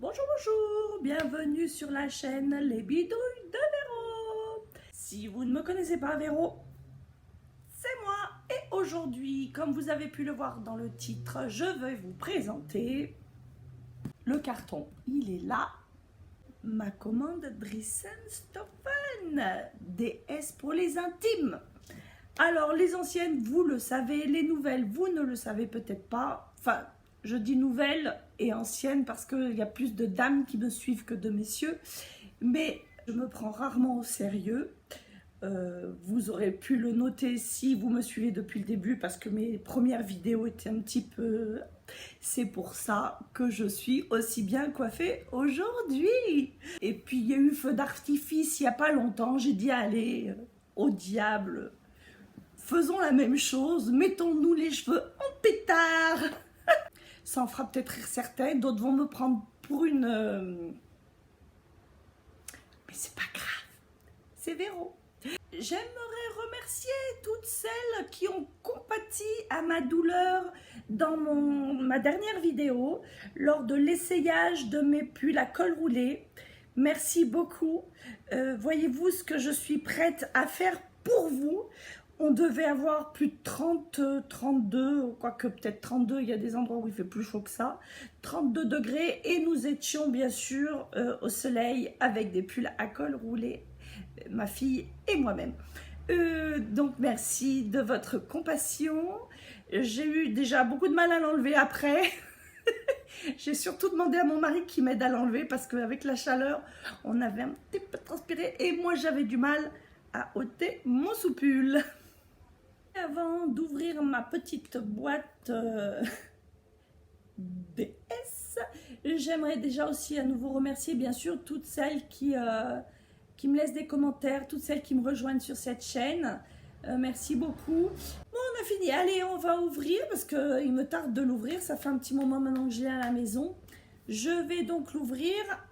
Bonjour, bonjour, bienvenue sur la chaîne Les Bidouilles de Véro. Si vous ne me connaissez pas, Véro, c'est moi. Et aujourd'hui, comme vous avez pu le voir dans le titre, je vais vous présenter le carton. Il est là, ma commande Driessen-Stoffe, DS pour les intimes. Alors, les anciennes, vous le savez, les nouvelles, vous ne le savez peut-être pas. Enfin, je dis nouvelles et anciennes parce qu'il y a plus de dames qui me suivent que de messieurs. Mais je me prends rarement au sérieux. Vous aurez pu le noter si vous me suivez depuis le début parce que mes premières vidéos étaient un petit peu... C'est pour ça que je suis aussi bien coiffée aujourd'hui. Et puis, il y a eu feu d'artifice il n'y a pas longtemps. J'ai dit, allez, au diable... Faisons la même chose, mettons-nous les cheveux en pétard. Ça en fera peut-être rire certains, d'autres vont me prendre pour une... Mais c'est pas grave, c'est Véro. J'aimerais remercier toutes celles qui ont compati à ma douleur dans ma dernière vidéo, lors de l'essayage de mes pulls à col roulé. Merci beaucoup. Voyez-vous ce que je suis prête à faire pour vous. On devait avoir plus de 30, 32, quoique peut-être 32, il y a des endroits où il fait plus chaud que ça, 32 degrés, et nous étions bien sûr au soleil avec des pulls à col roulé, ma fille et moi-même. Donc merci de votre compassion. J'ai eu déjà beaucoup de mal à l'enlever après. J'ai surtout demandé à mon mari qui m'aide à l'enlever parce qu'avec la chaleur, on avait un petit peu transpiré et moi j'avais du mal à ôter mon sous-pull. Avant d'ouvrir ma petite boîte DS, j'aimerais déjà aussi à nouveau remercier bien sûr toutes celles qui me laissent des commentaires, toutes celles qui me rejoignent sur cette chaîne. Merci beaucoup. Bon, on a fini. Allez, on va ouvrir parce qu'il me tarde de l'ouvrir. Ça fait un petit moment maintenant que je l'ai à la maison. Je vais donc l'ouvrir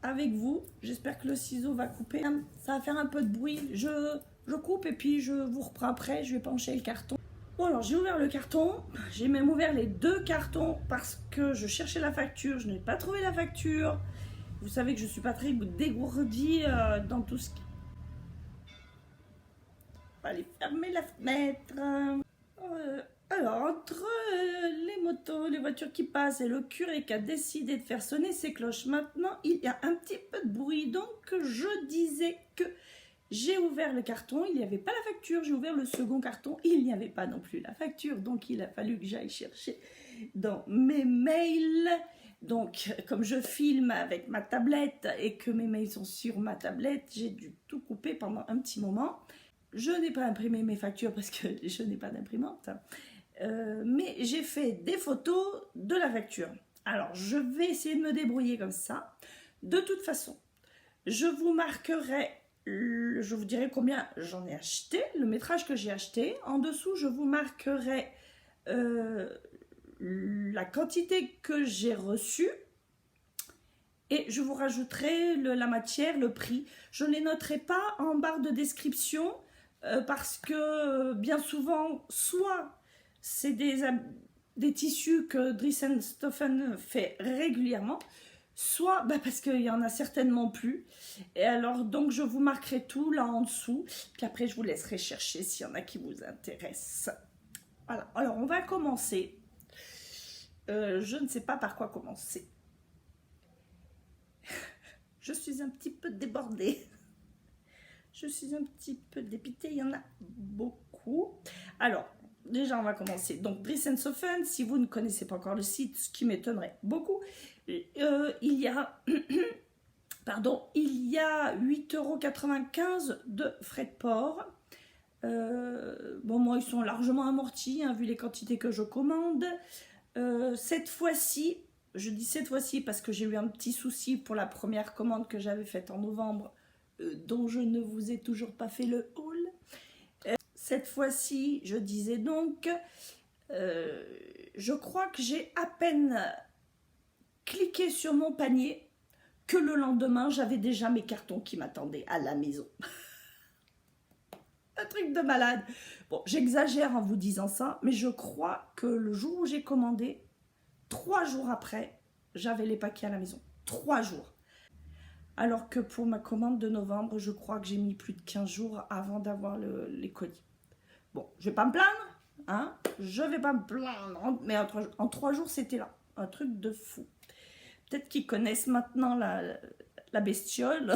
avec vous. J'espère que le ciseau va couper. Ça va faire un peu de bruit. Je coupe et puis je vous reprends après. Je vais pencher le carton. Bon, alors j'ai ouvert le carton. J'ai même ouvert les deux cartons parce que je cherchais la facture. Je n'ai pas trouvé la facture. Vous savez que je ne suis pas très dégourdie dans tout ce qui... On va aller fermer la fenêtre. Alors, entre les motos, les voitures qui passent et le curé qui a décidé de faire sonner ses cloches, maintenant, il y a un petit peu de bruit. Donc, je disais que j'ai ouvert le carton, il n'y avait pas la facture. J'ai ouvert le second carton, il n'y avait pas non plus la facture. Donc, il a fallu que j'aille chercher dans mes mails. Donc, comme je filme avec ma tablette et que mes mails sont sur ma tablette, j'ai dû tout couper pendant un petit moment. Je n'ai pas imprimé mes factures parce que je n'ai pas d'imprimante. Mais j'ai fait des photos de la facture. Alors, je vais essayer de me débrouiller comme ça. De toute façon, je vous marquerai, je vous dirai combien j'en ai acheté, le métrage que j'ai acheté. En dessous, je vous marquerai la quantité que j'ai reçue. Et je vous rajouterai la matière, le prix. Je ne les noterai pas en barre de description parce que bien souvent, soit c'est des tissus que Driessen-Stoffe fait régulièrement, soit parce qu'il n'y en a certainement plus. Et alors, donc, je vous marquerai tout là en dessous. Puis après, je vous laisserai chercher s'il y en a qui vous intéressent. Voilà, alors on va commencer. Je ne sais pas par quoi commencer. Je suis un petit peu débordée. Je suis un petit peu dépitée. Il y en a beaucoup. Alors, déjà, on va commencer. Donc, Driessen-Stoffe, si vous ne connaissez pas encore le site, ce qui m'étonnerait beaucoup, il y a... Pardon, il y a 8,95 € de frais de port. Bon, moi, ils sont largement amortis, hein, vu les quantités que je commande. Cette fois-ci... Je dis cette fois-ci parce que j'ai eu un petit souci pour la première commande que j'avais faite en novembre, dont je ne vous ai toujours pas fait le haul. Cette fois-ci, je disais donc, je crois que j'ai à peine cliqué sur mon panier que le lendemain, j'avais déjà mes cartons qui m'attendaient à la maison. Un truc de malade. Bon, j'exagère en vous disant ça, mais je crois que le jour où j'ai commandé, 3 jours après, j'avais les paquets à la maison. 3 jours. Alors que pour ma commande de novembre, je crois que j'ai mis plus de 15 jours avant d'avoir les colis. Bon, je vais pas me plaindre, hein, je vais pas me plaindre, mais en 3 jours, c'était là. Un truc de fou. Peut-être qu'ils connaissent maintenant la bestiole.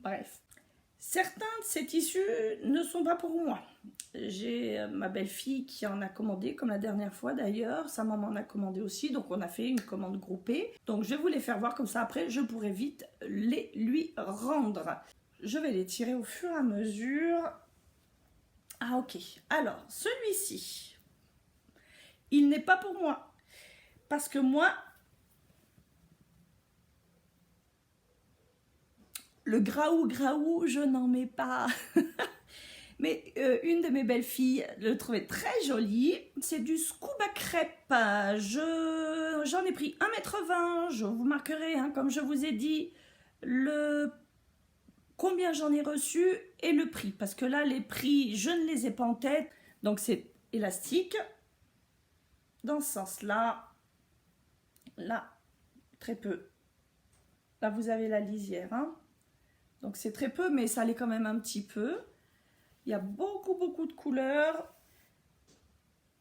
Bref. Certains de ces tissus ne sont pas pour moi. J'ai ma belle-fille qui en a commandé, comme la dernière fois d'ailleurs. Sa maman en a commandé aussi, donc on a fait une commande groupée. Donc je vais vous les faire voir, comme ça après je pourrai vite les lui rendre. Je vais les tirer au fur et à mesure. Ah ok, alors celui-ci, il n'est pas pour moi. Parce que moi, le graou, je n'en mets pas. Mais une de mes belles-filles le trouvait très joli. C'est du scuba crêpe. J'en ai pris 1,20 m. Je vous marquerai, hein, comme je vous ai dit, combien j'en ai reçu et le prix. Parce que là, les prix, je ne les ai pas en tête. Donc, c'est élastique. Dans ce sens-là. Là, très peu. Là, vous avez la lisière. Hein. Donc, c'est très peu, mais ça l'est quand même un petit peu. Il y a beaucoup de couleurs.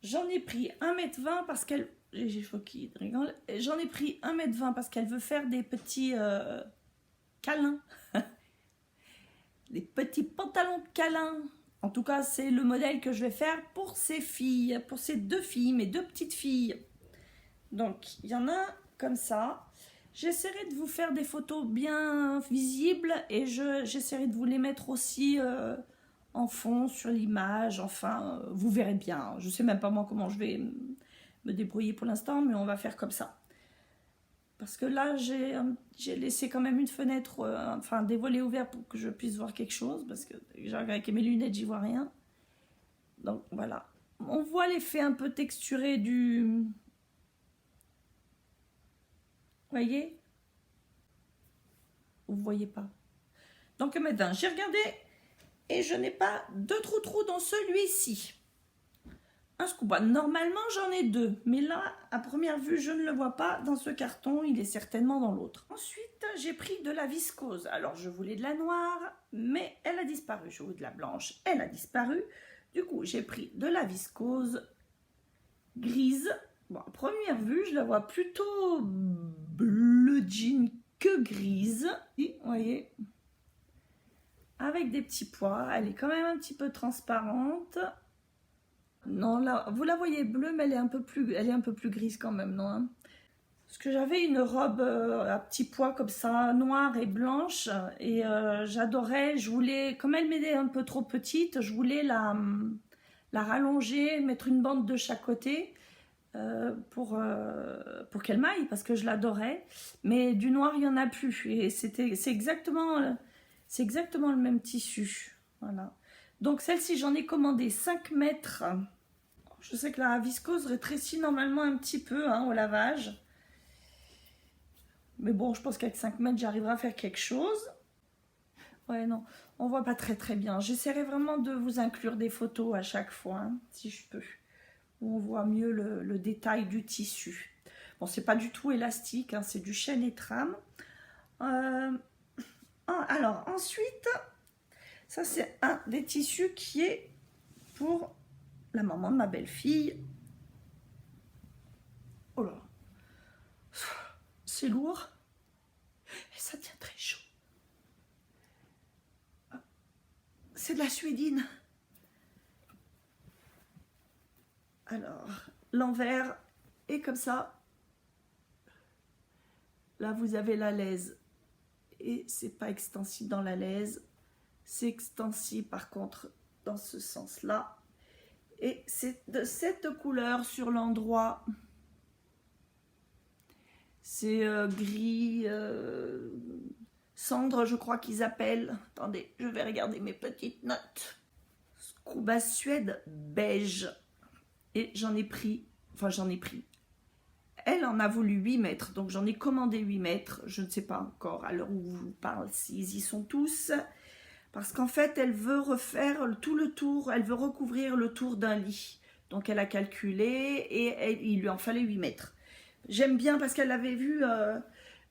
J'en ai pris 1,20 m parce qu'elle... J'ai choqué, rigole. J'en ai pris 1,20 m parce qu'elle veut faire des petits câlins. Des petits pantalons de câlins. En tout cas, c'est le modèle que je vais faire pour ces filles. Pour ces 2 filles, mes 2 petites filles. Donc, il y en a comme ça. J'essaierai de vous faire des photos bien visibles. Et j'essaierai de vous les mettre aussi... en fond, sur l'image, enfin, vous verrez bien. Je ne sais même pas moi comment je vais me débrouiller pour l'instant, mais on va faire comme ça. Parce que là, j'ai laissé quand même une fenêtre, enfin, des volets ouverts pour que je puisse voir quelque chose, parce que j'arrive avec mes lunettes, j'y vois rien. Donc, voilà. On voit l'effet un peu texturé du... Vous voyez? Vous ne voyez pas. Donc, maintenant, j'ai regardé... Et je n'ai pas de trou dans celui-ci. Un scuba. Normalement, j'en ai 2. Mais là, à première vue, je ne le vois pas dans ce carton. Il est certainement dans l'autre. Ensuite, j'ai pris de la viscose. Alors, je voulais de la noire, mais elle a disparu. Je voulais de la blanche, elle a disparu. Du coup, j'ai pris de la viscose grise. Bon, à première vue, je la vois plutôt bleu jean que grise. Vous voyez ? Avec des petits pois, elle est quand même un petit peu transparente. Non, là, vous la voyez bleue, mais elle est un peu plus grise quand même, non hein. Parce que j'avais une robe à petits pois comme ça, noire et blanche, et j'adorais, je voulais, comme elle m'était un peu trop petite, je voulais la rallonger, mettre une bande de chaque côté pour qu'elle m'aille, parce que je l'adorais. Mais du noir, il n'y en a plus, et c'est exactement le même tissu. Voilà. Donc celle-ci, j'en ai commandé 5 mètres. Je sais que la viscose rétrécit normalement un petit peu hein, au lavage. Mais bon, je pense qu'avec 5 mètres, j'arriverai à faire quelque chose. Ouais, non, on voit pas très bien. J'essaierai vraiment de vous inclure des photos à chaque fois, hein, si je peux. Où on voit mieux le détail du tissu. Bon, c'est pas du tout élastique, hein, c'est du chêne et trame. Alors, ensuite, ça c'est un des tissus qui est pour la maman de ma belle-fille. Oh là, c'est lourd et ça tient très chaud. C'est de la suédine. Alors, l'envers est comme ça. Là, vous avez la laise. Et c'est pas extensible dans la laise. C'est extensible, par contre, dans ce sens-là. Et c'est de cette couleur sur l'endroit. C'est gris, cendre, je crois qu'ils appellent. Attendez, je vais regarder mes petites notes. Scuba Suède beige. Et j'en ai pris, elle en a voulu 8 mètres, donc j'en ai commandé 8 mètres. Je ne sais pas encore à l'heure où je vous parle s'ils y sont tous. Parce qu'en fait, elle veut refaire tout le tour, elle veut recouvrir le tour d'un lit. Donc elle a calculé et il lui en fallait 8 mètres. J'aime bien parce qu'elle avait vu,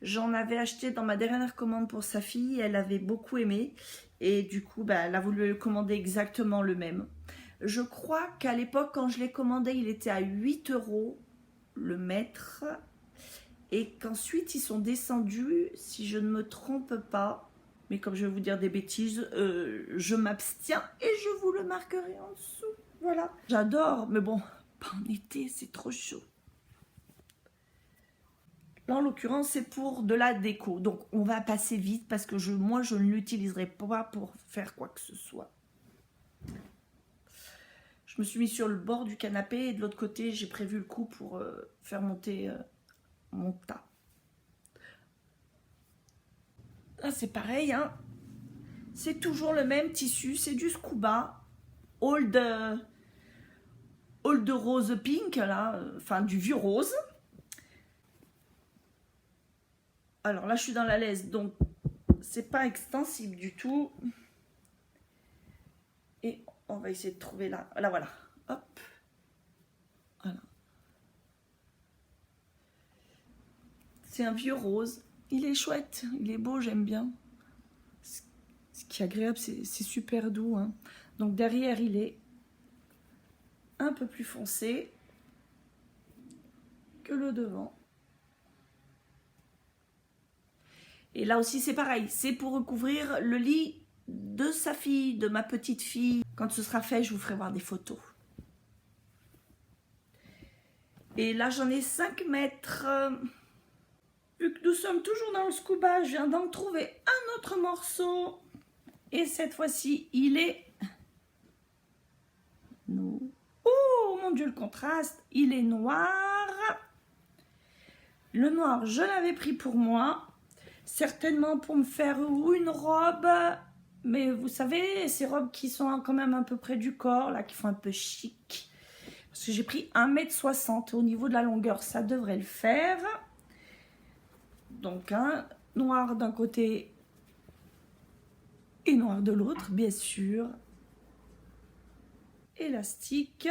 j'en avais acheté dans ma dernière commande pour sa fille, elle avait beaucoup aimé et du coup bah, elle a voulu commander exactement le même. Je crois qu'à l'époque quand je l'ai commandé il était à 8 € le mètre et qu'ensuite ils sont descendus si je ne me trompe pas. Mais comme je vais vous dire des bêtises, je m'abstiens et je vous le marquerai en dessous. Voilà. J'adore, mais bon, pas en été, c'est trop chaud. Là, en l'occurrence, c'est pour de la déco. Donc, on va passer vite parce que moi, je ne l'utiliserai pas pour faire quoi que ce soit. Je me suis mis sur le bord du canapé et de l'autre côté, j'ai prévu le coup pour faire monter mon tas. Là, c'est pareil, hein. C'est toujours le même tissu, c'est du scuba. Old rose pink, là, enfin du vieux rose. Alors là, je suis dans la laisse, donc c'est pas extensible du tout. Et on va essayer de trouver là. Là, voilà. Hop. Voilà. C'est un vieux rose. Il est chouette, il est beau, j'aime bien. Ce qui est agréable, c'est super doux. Hein. Donc derrière, il est un peu plus foncé que le devant. Et là aussi, c'est pareil. C'est pour recouvrir le lit de sa fille, de ma petite fille. Quand ce sera fait, je vous ferai voir des photos. Et là, j'en ai 5 mètres. Vu que nous sommes toujours dans le scuba, je viens d'en trouver un autre morceau. Et cette fois-ci, il est... Oh, mon Dieu, le contraste. Il est noir. Le noir, je l'avais pris pour moi. Certainement pour me faire une robe. Mais vous savez, ces robes qui sont quand même un peu près du corps, là, qui font un peu chic. Parce que j'ai pris 1,60 m. Au niveau de la longueur, ça devrait le faire. Donc, un noir d'un côté et noir de l'autre, bien sûr. Élastique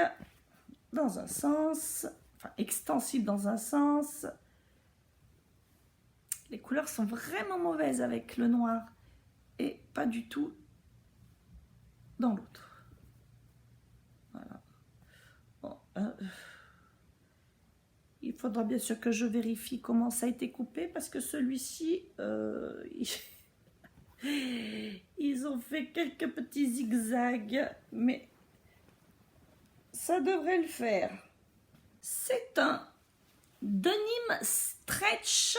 dans un sens, enfin extensible dans un sens. Les couleurs sont vraiment mauvaises avec le noir et pas du tout dans l'autre. Voilà. Bon, il faudra bien sûr que je vérifie comment ça a été coupé parce que celui-ci, ils ont fait quelques petits zigzags, mais ça devrait le faire. C'est un denim stretch.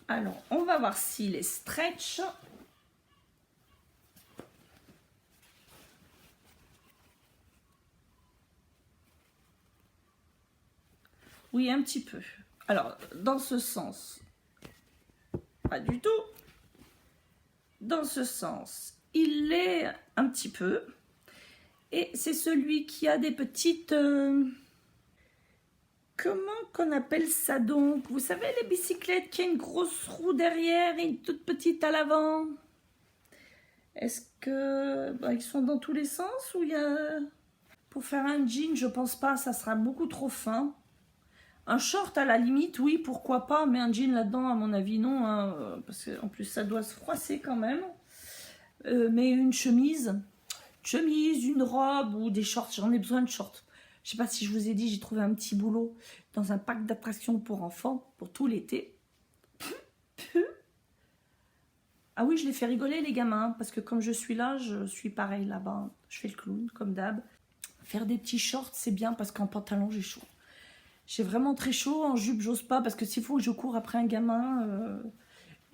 Alors, on va voir s'il est stretch. Oui, un petit peu. Alors, dans ce sens, pas du tout. Dans ce sens, il l'est un petit peu. Et c'est celui qui a des petites... comment qu'on appelle ça donc? Vous savez, les bicyclettes qui a une grosse roue derrière et une toute petite à l'avant. Est-ce que... ils sont dans tous les sens ou il y a... Pour faire un jean, je pense pas, ça sera beaucoup trop fin. Un short à la limite, oui, pourquoi pas, mais un jean là-dedans, à mon avis, non, hein, parce qu'en plus ça doit se froisser quand même. Mais une chemise, une robe ou des shorts, j'en ai besoin de shorts. Je sais pas si je vous ai dit, j'ai trouvé un petit boulot dans un parc d'attractions pour enfants, pour tout l'été. Ah oui, je les fais rigoler les gamins, parce que comme je suis là, je suis pareil là-bas. Je fais le clown, comme d'hab. Faire des petits shorts, c'est bien, parce qu'en pantalon, j'ai chaud. J'ai vraiment très chaud, en jupe, j'ose pas, parce que s'il faut que je cours après un gamin,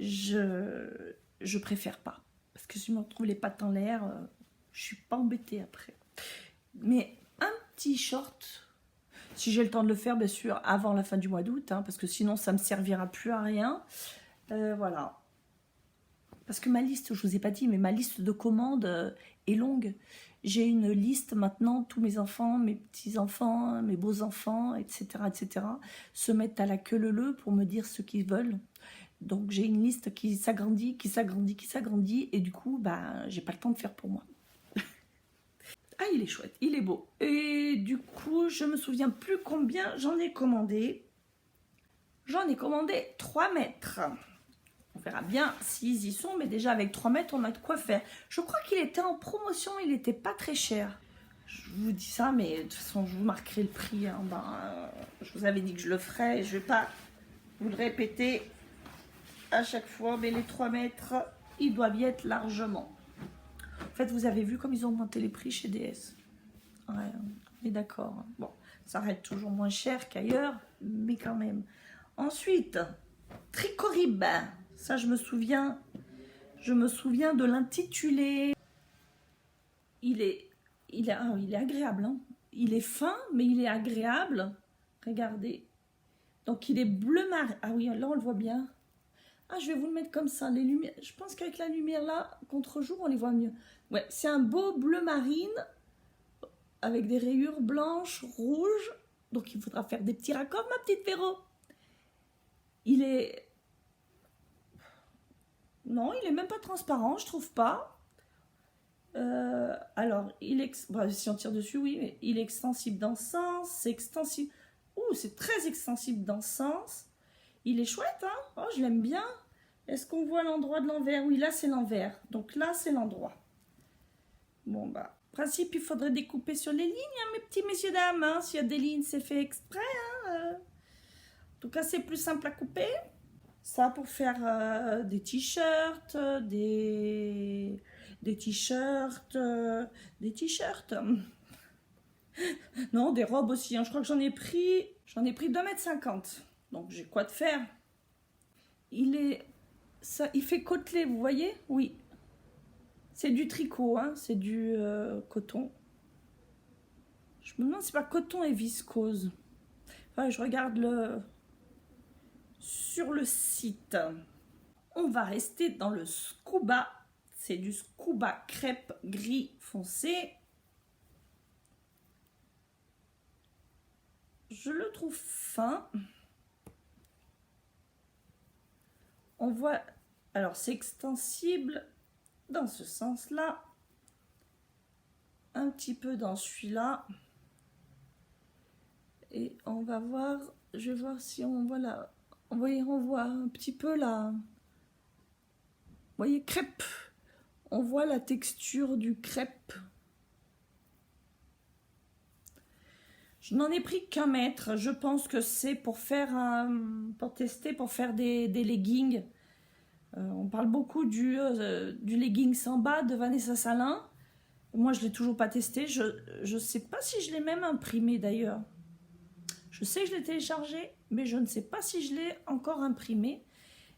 je préfère pas. Parce que si je me retrouve les pattes en l'air, je suis pas embêtée après. Mais un petit short, si j'ai le temps de le faire, bien sûr, avant la fin du mois d'août, hein, parce que sinon, ça me servira plus à rien. Voilà. Parce que ma liste, je vous ai pas dit, mais ma liste de commandes est longue. J'ai une liste maintenant, tous mes enfants, mes petits-enfants, mes beaux-enfants, etc., etc., se mettent à la queue leu pour me dire ce qu'ils veulent. Donc j'ai une liste qui s'agrandit, et du coup, j'ai pas le temps de faire pour moi. Ah, il est chouette, il est beau. Et du coup, Je me souviens plus combien j'en ai commandé. J'en ai commandé 3 mètres. On verra bien s'ils y sont, mais déjà avec 3 mètres, on a de quoi faire. Je crois qu'il était en promotion, il n'était pas très cher. Je vous dis ça, mais de toute façon, je vous marquerai le prix. Hein. Je vous avais dit que je le ferais, je ne vais pas vous le répéter à chaque fois, mais les 3 mètres, ils doivent y être largement. En fait, vous avez vu comme ils ont augmenté les prix chez DS. Ouais, on est d'accord. Bon, ça reste toujours moins cher qu'ailleurs, mais quand même. Ensuite, Tricorib. Ça, je me souviens de l'intitulé. Il est agréable. Hein. Il est fin, mais il est agréable. Regardez. Donc, il est bleu marin. Ah oui, là, on le voit bien. Ah, je vais vous le mettre comme ça. Les lumières. Je pense qu'avec la lumière là, contre-jour, on les voit mieux. Ouais, c'est un beau bleu marine avec des rayures blanches, rouges. Donc, il faudra faire des petits raccords, ma petite Véro. Il est... Non, il est même pas transparent, je trouve pas. Alors, si on tire dessus, oui, mais il est extensible dans ce sens. C'est extensible... Ouh, c'est très extensible dans ce sens. Il est chouette, hein? Oh, je l'aime bien. Est-ce qu'on voit l'endroit de l'envers? Oui, là, c'est l'envers. Donc là, c'est l'endroit. Bon, bah, en principe, il faudrait découper sur les lignes, hein, mes petits messieurs, dames. Hein. S'il y a des lignes, c'est fait exprès. Hein, En tout cas, c'est plus simple à couper. Ça, pour faire des t-shirts, des t-shirts, des t-shirts. Non, des robes aussi. Hein. Je crois que j'en ai pris 2,50 m. Donc, j'ai quoi de faire. Il fait côtelé, vous voyez? Oui. C'est du tricot, hein. C'est du coton. Je me demande si c'est pas coton et viscose. Enfin, je regarde sur le site. On va rester dans le scuba. C'est du scuba crêpe gris foncé. Je le trouve fin. On voit... Alors, c'est extensible dans ce sens-là. Un petit peu dans celui-là. Et on va voir... Je vais voir si on voit là... Vous voyez, on voit un petit peu là. Vous voyez, crêpe. On voit la texture du crêpe. Je n'en ai pris qu'1 mètre. Je pense que c'est pour faire pour tester, pour faire des leggings. On parle beaucoup du legging Samba de Vanessa Salin. Moi, je ne l'ai toujours pas testé. Je ne sais pas si je l'ai même imprimé d'ailleurs. Je sais que je l'ai téléchargé, mais je ne sais pas si je l'ai encore imprimé.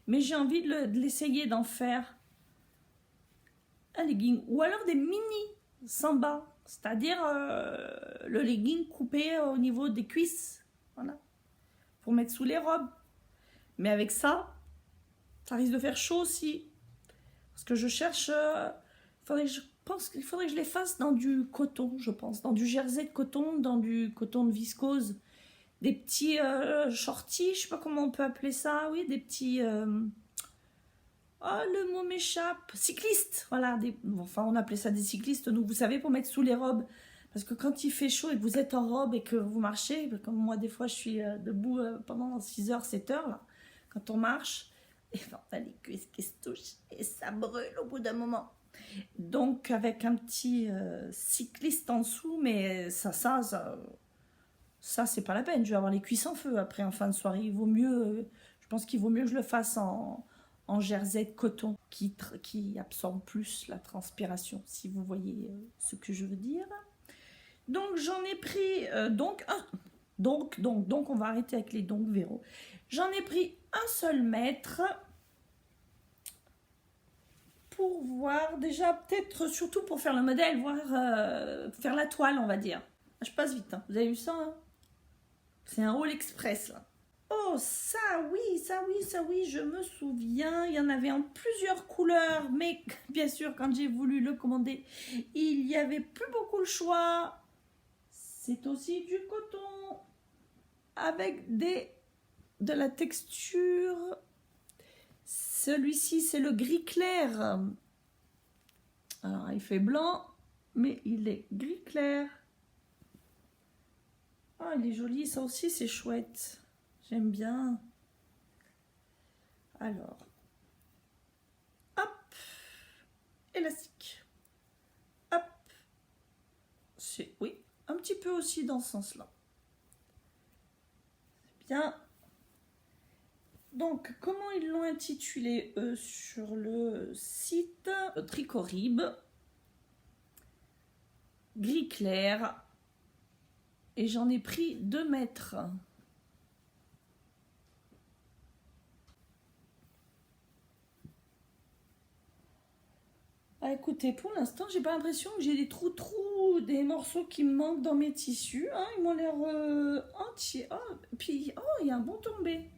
Mais j'ai envie de l'essayer d'en faire un legging. Ou alors des mini Samba. C'est-à-dire le legging coupé au niveau des cuisses. Voilà. Pour mettre sous les robes. Mais avec ça, ça risque de faire chaud aussi. Parce que je cherche... je pense qu'il faudrait que je les fasse dans du coton, je pense. Dans du jersey de coton, dans du coton de viscose. Des petits shorties, je sais pas comment on peut appeler ça. Oui, des petits... Oh, le mot m'échappe. Cyclistes, voilà. Enfin, on appelait ça des cyclistes, nous, vous savez, pour mettre sous les robes. Parce que quand il fait chaud et que vous êtes en robe et que vous marchez, comme moi, des fois, je suis debout pendant 6 heures, 7 heures, là, quand on marche, et ben, on a les cuisses qui se touchent et ça brûle au bout d'un moment. Donc, avec un petit cycliste en dessous, mais ça c'est pas la peine. Je vais avoir les cuisses en feu après, en fin de soirée. Il vaut mieux, je pense qu'il vaut mieux que je le fasse en jersey de coton qui absorbe plus la transpiration, si vous voyez ce que je veux dire. Donc j'en ai pris donc on va arrêter avec les donc Véro. J'en ai pris un seul mètre pour voir déjà, peut-être surtout pour faire le modèle, voir faire la toile, on va dire. Je passe vite, hein. Vous avez vu ça, hein? C'est un haul express là. Oh, ça oui, je me souviens. Il y en avait en plusieurs couleurs, mais bien sûr, quand j'ai voulu le commander, il n'y avait plus beaucoup le choix. C'est aussi du coton avec de la texture. Celui-ci, c'est le gris clair. Alors, il fait blanc, mais il est gris clair. Ah, il est joli, ça aussi c'est chouette. J'aime bien. Alors, hop, élastique. Hop, c'est, oui, un petit peu aussi dans ce sens-là. Bien. Donc, comment ils l'ont intitulé, eux, sur le site Tricorib. Gris clair. Et j'en ai pris 2 mètres. Ah, écoutez, pour l'instant, j'ai pas l'impression que j'ai des trous, des morceaux qui me manquent dans mes tissus. Hein, ils m'ont l'air entiers. Oh, puis, oh, il y a un bon tombé.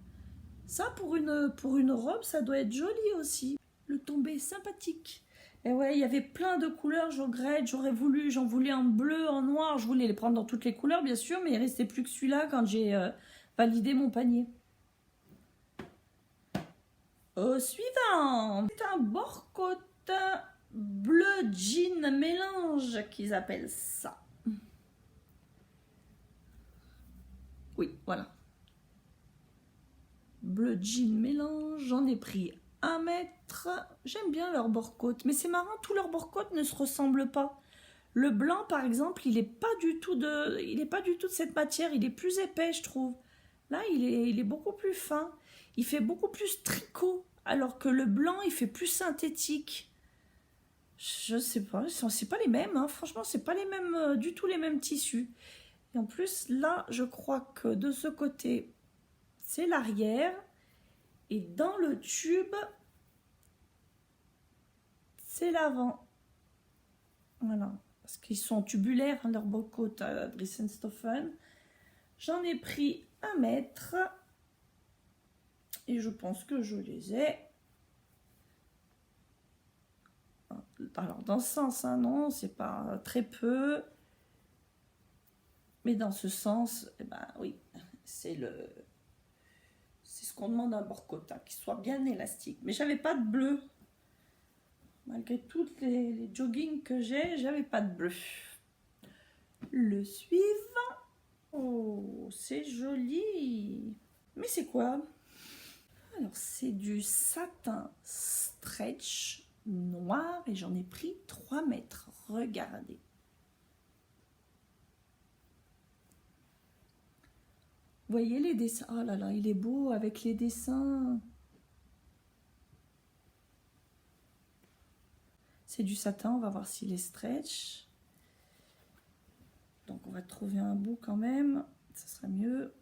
Ça, pour une robe, ça doit être joli aussi. Le tombé sympathique. Et ouais, il y avait plein de couleurs, je regrette. J'en voulais en bleu, en noir. Je voulais les prendre dans toutes les couleurs, bien sûr, mais il restait plus que celui-là quand j'ai validé mon panier. Au suivant, c'est un bord-côte bleu jean mélange qu'ils appellent ça. Oui, voilà. Bleu jean mélange, j'en ai pris 1 mètre. J'aime bien leur bord-côte, mais c'est marrant, tous leurs bord-côtes ne se ressemblent pas. Le blanc, par exemple, il n'est pas du tout de cette matière, il est plus épais, je trouve. Là, il est beaucoup plus fin. Il fait beaucoup plus tricot, alors que le blanc, il fait plus synthétique. Je sais pas, c'est pas les mêmes, hein. Franchement, c'est pas les mêmes, du tout les mêmes tissus. Et en plus, là, je crois que de ce côté, c'est l'arrière. Et dans le tube, c'est l'avant. Voilà. Parce qu'ils sont tubulaires, hein, leurs bord-côtes à Dressenstoffen. J'en ai pris 1 mètre. Et je pense que je les ai. Alors, dans ce sens, hein, non, c'est pas très peu. Mais dans ce sens, eh ben, oui, c'est ce qu'on demande à un bord-côte, hein, qu'il soit bien élastique. Mais j'avais pas de bleu. Malgré toutes les joggings que j'ai, j'avais pas de bleu. Le suivant. Oh, c'est joli. Mais c'est quoi? Alors, c'est du satin stretch noir et j'en ai pris 3 mètres. Regardez. Vous voyez les dessins? Oh là là, il est beau avec les dessins. C'est du satin, on va voir s'il est stretch. Donc on va trouver un bout quand même, ça sera mieux.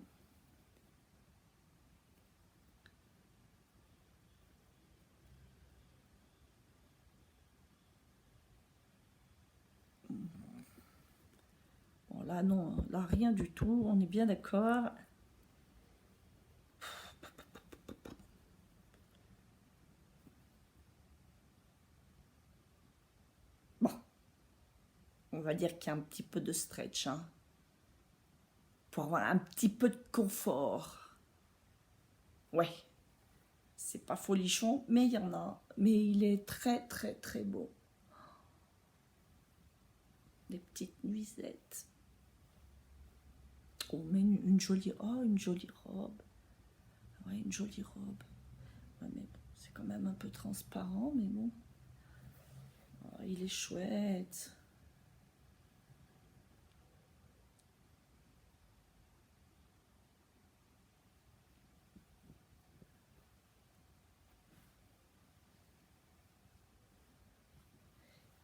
Bon là non, là rien du tout, on est bien d'accord. Bon, on va dire qu'il y a un petit peu de stretch, hein, pour avoir un petit peu de confort. Ouais, c'est pas folichon, mais il y en a. Mais il est très très très beau. Des petites nuisettes. Oh, mais une jolie robe. Ouais, une jolie robe. Ouais, mais bon, c'est quand même un peu transparent, mais bon. Oh, il est chouette.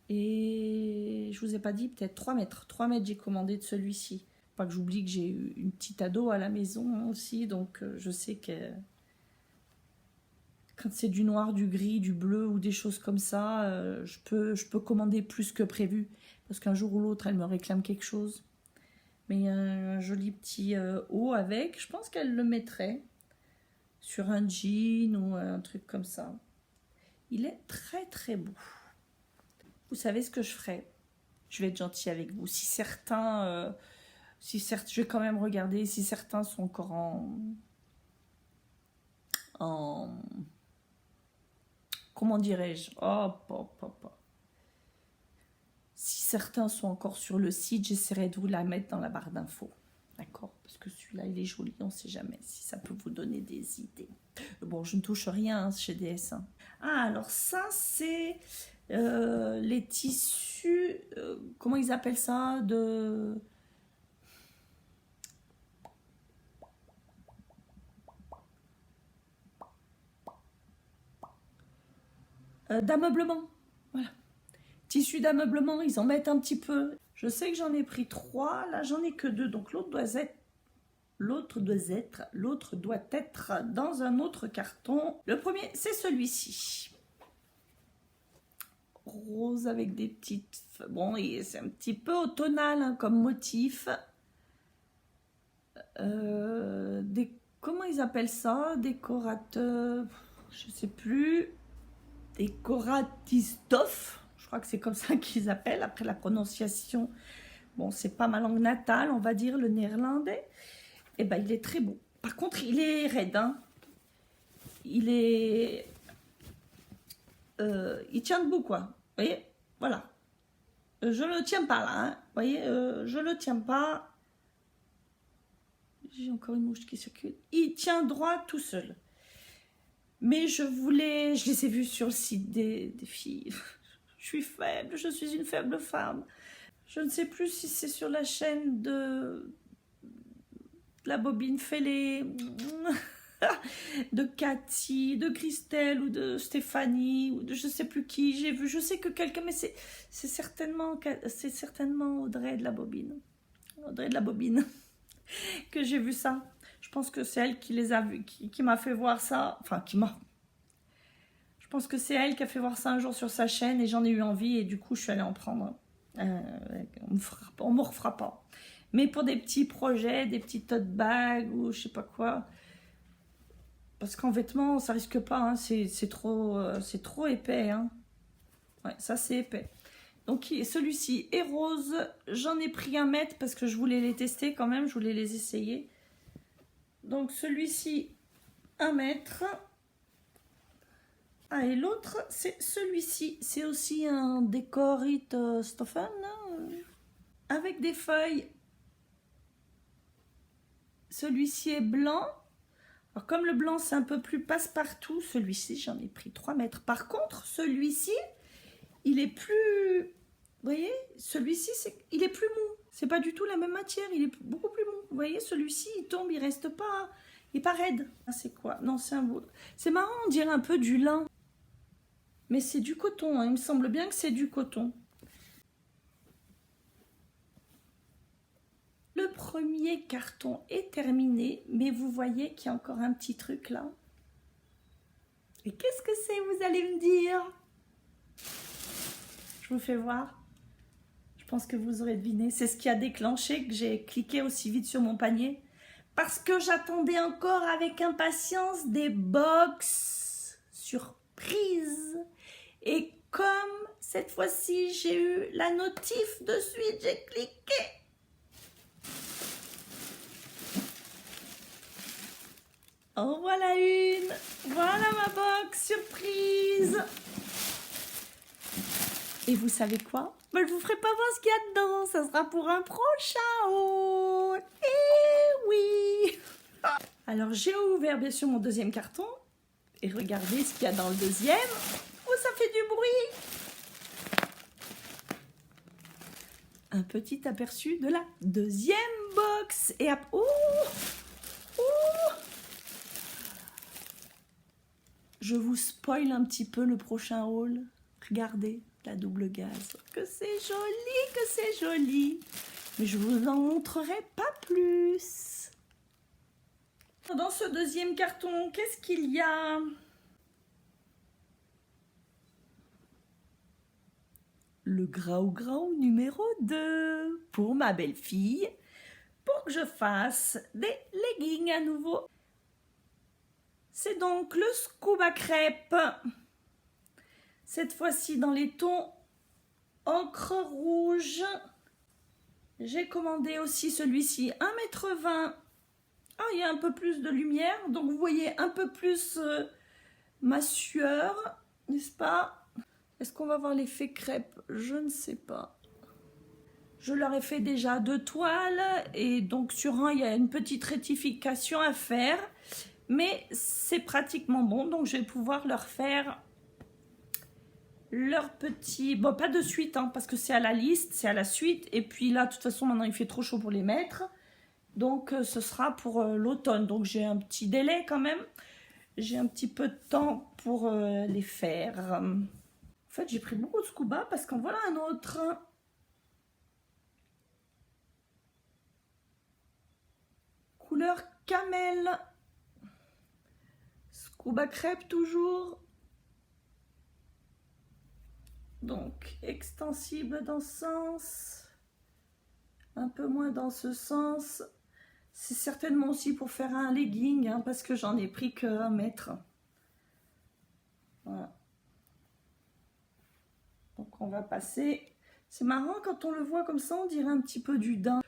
Et je vous ai pas dit, peut-être 3 mètres. 3 mètres, j'ai commandé de celui-ci. Pas que j'oublie que j'ai une petite ado à la maison aussi, donc je sais que quand c'est du noir, du gris, du bleu ou des choses comme ça, je peux commander plus que prévu. Parce qu'un jour ou l'autre, elle me réclame quelque chose. Mais il y a un joli petit haut avec. Je pense qu'elle le mettrait sur un jean ou un truc comme ça. Il est très très beau. Vous savez ce que je ferai? Je vais être gentille avec vous. Si certains... je vais quand même regarder si certains sont encore en comment dirais-je? Si certains sont encore sur le site, j'essaierai de vous la mettre dans la barre d'infos. D'accord, parce que celui-là, il est joli, on ne sait jamais si ça peut vous donner des idées. Bon, je ne touche rien chez DS. Ah, alors ça, c'est les tissus, comment ils appellent ça, d'ameublement. Voilà. Tissus d'ameublement, ils en mettent un petit peu. Je sais que j'en ai pris 3, là j'en ai que 2, donc l'autre doit être dans un autre carton. Le premier, c'est celui-ci. Rose avec des petites... Bon, c'est un petit peu automnal hein, comme motif. Comment ils appellent ça? Décorateur... Je sais plus. Décoratistov. Je crois que c'est comme ça qu'ils appellent. Après la prononciation, bon, c'est pas ma langue natale, on va dire, le néerlandais. Et ben, il est très beau. Par contre, il est raide. Hein. Il tient debout, quoi. Vous voyez? Voilà. Je le tiens pas, là. Hein. Vous voyez? Je le tiens pas. J'ai encore une mouche qui circule. Il tient droit tout seul. Mais je les ai vus sur le site des filles. Je suis faible, je suis une faible femme. Je ne sais plus si c'est sur la chaîne de la bobine fêlée, de Cathy, de Christelle ou de Stéphanie ou de je ne sais plus qui. J'ai vu, je sais que quelqu'un, mais c'est certainement Audrey de la bobine. Audrey de la bobine que j'ai vu ça. Je pense que c'est elle qui les a vus, qui m'a fait voir ça. Enfin, je pense que c'est elle qui a fait voir ça un jour sur sa chaîne et j'en ai eu envie et du coup, je suis allée en prendre. On me refera pas. Mais pour des petits projets, des petits tote bags ou je sais pas quoi. Parce qu'en vêtements, ça risque pas. Hein, c'est trop épais. Hein. Ouais, ça, c'est épais. Donc, celui-ci est rose. J'en ai pris 1 mètre parce que je voulais les tester quand même. Je voulais les essayer. Donc, celui-ci, 1 mètre. Ah, et l'autre, c'est celui-ci. C'est aussi un Decorit Stoffen. Avec des feuilles. Celui-ci est blanc. Alors, comme le blanc, c'est un peu plus passe-partout, celui-ci, j'en ai pris 3 mètres. Par contre, celui-ci, il est plus... Vous voyez, celui-ci, il est plus mou. C'est pas du tout la même matière, il est beaucoup plus mou. Vous voyez, celui-ci, il tombe, il reste pas... Il est pas raide. Ah, c'est quoi? Non, c'est un... C'est marrant, on dirait un peu du lin. Mais c'est du coton, hein. Il me semble bien que c'est du coton. Le premier carton est terminé, mais vous voyez qu'il y a encore un petit truc là. Et qu'est-ce que c'est, vous allez me dire? Je vous fais voir. Je pense que vous aurez deviné. C'est ce qui a déclenché que j'ai cliqué aussi vite sur mon panier. Parce que j'attendais encore avec impatience des box surprises. Et comme cette fois-ci j'ai eu la notif de suite, j'ai cliqué. En voilà une. Voilà ma box surprise. Et vous savez quoi? Ben, je vous ferai pas voir ce qu'il y a dedans. Ça sera pour un prochain haul. Eh oui. Alors j'ai ouvert bien sûr mon deuxième carton. Et regardez ce qu'il y a dans le deuxième. Oh, ça fait du bruit. Un petit aperçu de la deuxième box. Et après... Oh, oh. Je vous spoil un petit peu le prochain haul. Regardez la double gaze. Que c'est joli, que c'est joli. Mais je vous en montrerai pas plus. Dans ce deuxième carton, qu'est-ce qu'il y a? Le Grau numéro 2 pour ma belle-fille. Pour que je fasse des leggings à nouveau. C'est donc le Scuba Crêpe. Cette fois-ci dans les tons ocre rouge. J'ai commandé aussi celui-ci 1,20 m. Ah, il y a un peu plus de lumière. Donc vous voyez un peu plus ma sueur, n'est-ce pas? Est-ce qu'on va voir l'effet crêpe? Je ne sais pas. Je leur ai fait déjà 2 toiles et donc sur un, il y a une petite rectification à faire. Mais c'est pratiquement bon, donc je vais pouvoir leur faire leur petit... Bon, pas de suite, hein, parce que c'est à la liste, c'est à la suite. Et puis là, de toute façon, maintenant, il fait trop chaud pour les mettre. Donc, ce sera pour l'automne. Donc, j'ai un petit délai quand même. J'ai un petit peu de temps pour les faire. En fait, j'ai pris beaucoup de scuba parce qu'en voilà un autre. Couleur camel. Scuba crêpe toujours. Donc, extensible dans ce sens. Un peu moins dans ce sens. C'est certainement aussi pour faire un legging, hein, parce que j'en ai pris que 1 mètre. Voilà. Donc on va passer. C'est marrant quand on le voit comme ça, on dirait un petit peu du daim.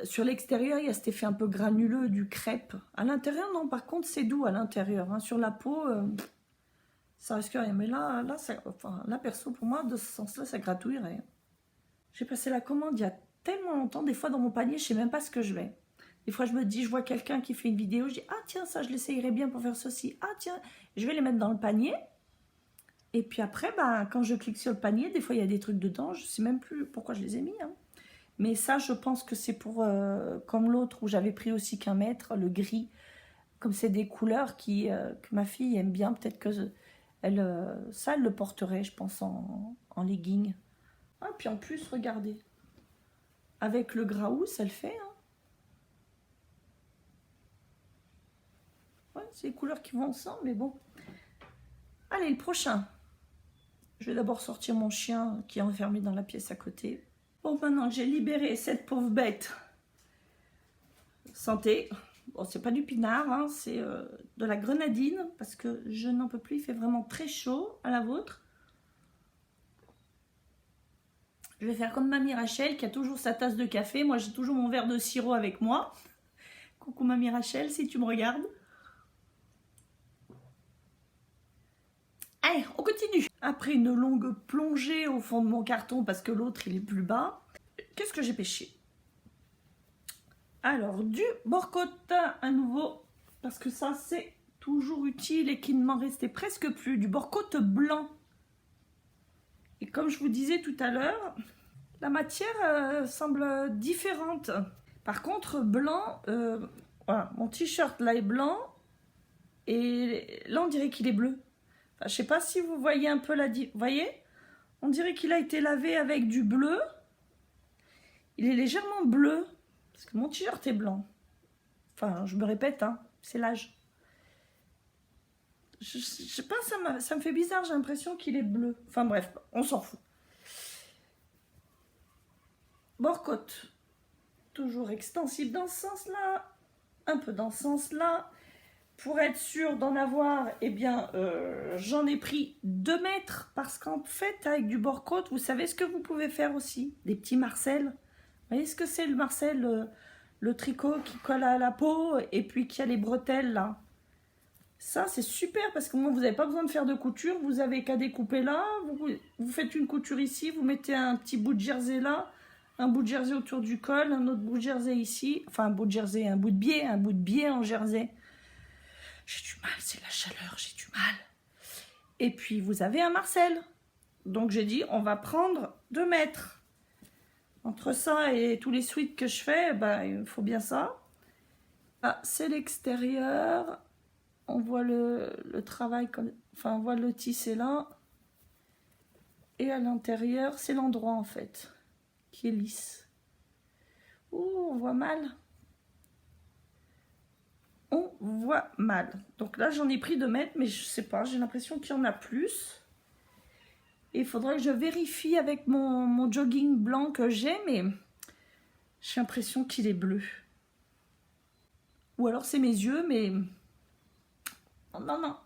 Sur l'extérieur, il y a cet effet un peu granuleux du crêpe. À l'intérieur, non, par contre, c'est doux à l'intérieur. Hein. Sur la peau, ça risque rien. Mais là, perso, pour moi, de ce sens-là, ça gratouillerait. J'ai passé la commande il y a tellement longtemps. Des fois, dans mon panier, je ne sais même pas ce que je vais. Des fois, je me dis, je vois quelqu'un qui fait une vidéo, je dis, ah tiens, ça, je l'essayerais bien pour faire ceci. Ah tiens, je vais les mettre dans le panier. Et puis après, bah, quand je clique sur le panier, des fois, il y a des trucs dedans. Je ne sais même plus pourquoi je les ai mis. Hein. Mais ça, je pense que c'est pour, comme l'autre où j'avais pris aussi qu'1 mètre, le gris. Comme c'est des couleurs que ma fille aime bien, peut-être que ça, elle le porterait, je pense, en legging. Ah, puis en plus, regardez. Avec le graou, ça le fait, hein. Ouais, c'est les couleurs qui vont ensemble, mais bon. Allez, le prochain. Je vais d'abord sortir mon chien qui est enfermé dans la pièce à côté. Bon, maintenant que j'ai libéré cette pauvre bête, santé. Bon, c'est pas du pinard, hein, c'est de la grenadine, parce que je n'en peux plus, il fait vraiment très chaud à la vôtre. Je vais faire comme Mamie Rachel qui a toujours sa tasse de café. Moi, j'ai toujours mon verre de sirop avec moi. Coucou Mamie Rachel, si tu me regardes. Allez, on continue. Après une longue plongée au fond de mon carton parce que l'autre il est plus bas, qu'est-ce que j'ai pêché? Alors, du Borcote à nouveau, parce que ça c'est toujours utile et qu'il ne m'en restait presque plus. Du Borcote blanc. Et comme je vous disais tout à l'heure, la matière semble différente. Par contre, blanc, voilà, mon t-shirt là est blanc et là on dirait qu'il est bleu. Je ne sais pas si vous voyez un peu la différence. Vous voyez? On dirait qu'il a été lavé avec du bleu. Il est légèrement bleu. Parce que mon t-shirt est blanc. Enfin, je me répète, hein, c'est l'âge. Je sais pas, ça me fait bizarre. J'ai l'impression qu'il est bleu. Enfin bref, on s'en fout. Borcote. Toujours extensible dans ce sens-là. Un peu dans ce sens-là. Pour être sûr d'en avoir, eh bien, j'en ai pris 2 mètres parce qu'en fait, avec du Borcote, vous savez ce que vous pouvez faire aussi? Des petits marcels. Vous voyez ce que c'est le marcel, le tricot qui colle à la peau et puis qui a les bretelles là. Ça, c'est super parce que moi, vous n'avez pas besoin de faire de couture. Vous avez qu'à découper là. Vous faites une couture ici. Vous mettez un petit bout de jersey là. Un bout de jersey autour du col. Un autre bout de jersey ici. Enfin, un bout de jersey, un bout de biais. Un bout de biais en jersey. J'ai du mal, c'est la chaleur, j'ai du mal. Et puis, vous avez un marcel. Donc, j'ai dit, on va prendre 2 mètres. Entre ça et tous les sweats que je fais, ben, il faut bien ça. Ah, c'est l'extérieur. On voit le travail, enfin, on voit le tisser là. Et à l'intérieur, c'est l'endroit, en fait, qui est lisse. Ouh, on voit mal. On voit mal. Donc là, j'en ai pris 2 mètres, mais je sais pas, j'ai l'impression qu'il y en a plus. Et il faudrait que je vérifie avec mon jogging blanc que j'ai, mais j'ai l'impression qu'il est bleu. Ou alors c'est mes yeux, mais... Non, non.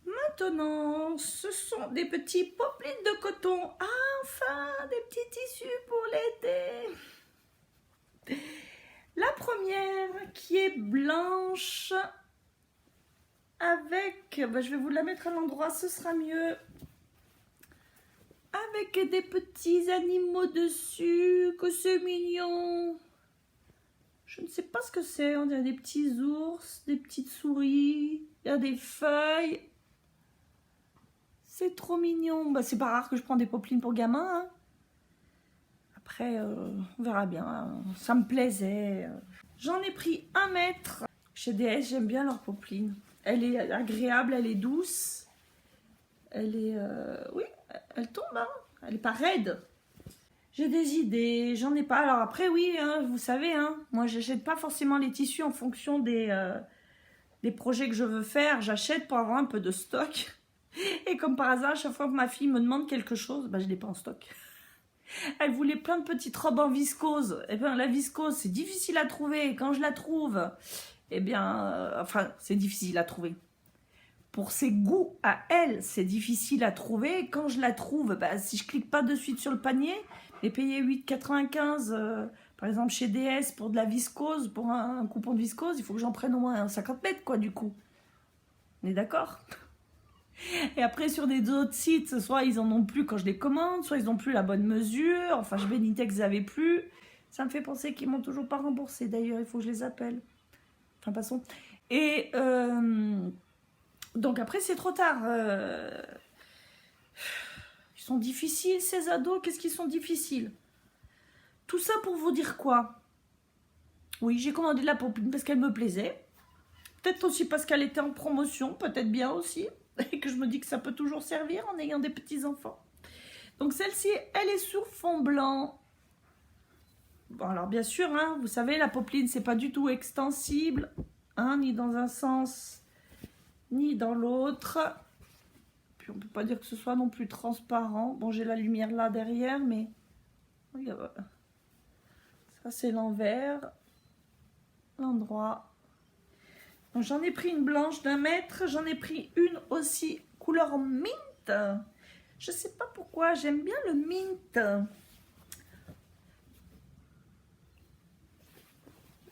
Maintenant, ce sont des petits poplins de coton. Ah, enfin, des petits tissus pour l'été. La première qui est blanche avec, ben, je vais vous la mettre à l'endroit, ce sera mieux. avec des petits animaux dessus, que c'est mignon. Je ne sais pas ce que c'est, on dirait des petits ours, des petites souris, il y a des feuilles. C'est trop mignon. Bah, c'est pas rare que je prends des popelines pour gamins. Hein. Après, on verra bien. Hein. Ça me plaisait. J'en ai pris 1 mètre. Chez DS, j'aime bien leur popeline. Elle est agréable, elle est douce. Elle est... oui, elle tombe. Hein. Elle n'est pas raide. J'ai des idées, j'en ai pas. Alors après, oui, hein, vous savez, hein, moi, j'achète pas forcément les tissus en fonction des projets que je veux faire. J'achète pour avoir un peu de stock. Et comme par hasard, à chaque fois que ma fille me demande quelque chose, bah, je ne l'ai pas en stock. Elle voulait plein de petites robes en viscose. Et bien, la viscose, c'est difficile à trouver. Et quand je la trouve, eh bien, enfin, c'est difficile à trouver. Pour ses goûts à elle, c'est difficile à trouver. Et quand je la trouve, bah, si je clique pas de suite sur le panier, et payer 8,95 par exemple chez DS pour de la viscose, pour un coupon de viscose, il faut que j'en prenne au moins 50 mètres, quoi, du coup. On est d'accord? Et après, sur des autres sites, soit ils en ont plus quand je les commande, soit ils n'ont plus la bonne mesure. Enfin, je Benitex, ils n'avaient plus. Ça me fait penser qu'ils m'ont toujours pas remboursé. D'ailleurs, il faut que je les appelle. Enfin, passons. Et donc après, c'est trop tard. Ils sont difficiles, ces ados. Qu'est-ce qu'ils sont difficiles? Tout ça pour vous dire quoi? Oui, j'ai commandé de la popeline parce qu'elle me plaisait. Peut-être aussi parce qu'elle était en promotion. Peut-être bien aussi. Et que je me dis que ça peut toujours servir en ayant des petits-enfants. Donc celle-ci, elle est sur fond blanc. Bon, alors bien sûr, hein, vous savez, la popeline, c'est pas du tout extensible, hein, ni dans un sens, ni dans l'autre. Puis on peut pas dire que ce soit non plus transparent. Bon, j'ai la lumière là derrière, mais... Ça, c'est l'envers. L'endroit... J'en ai pris une blanche d'1 mètre, j'en ai pris une aussi couleur mint. Je sais pas pourquoi, j'aime bien le mint.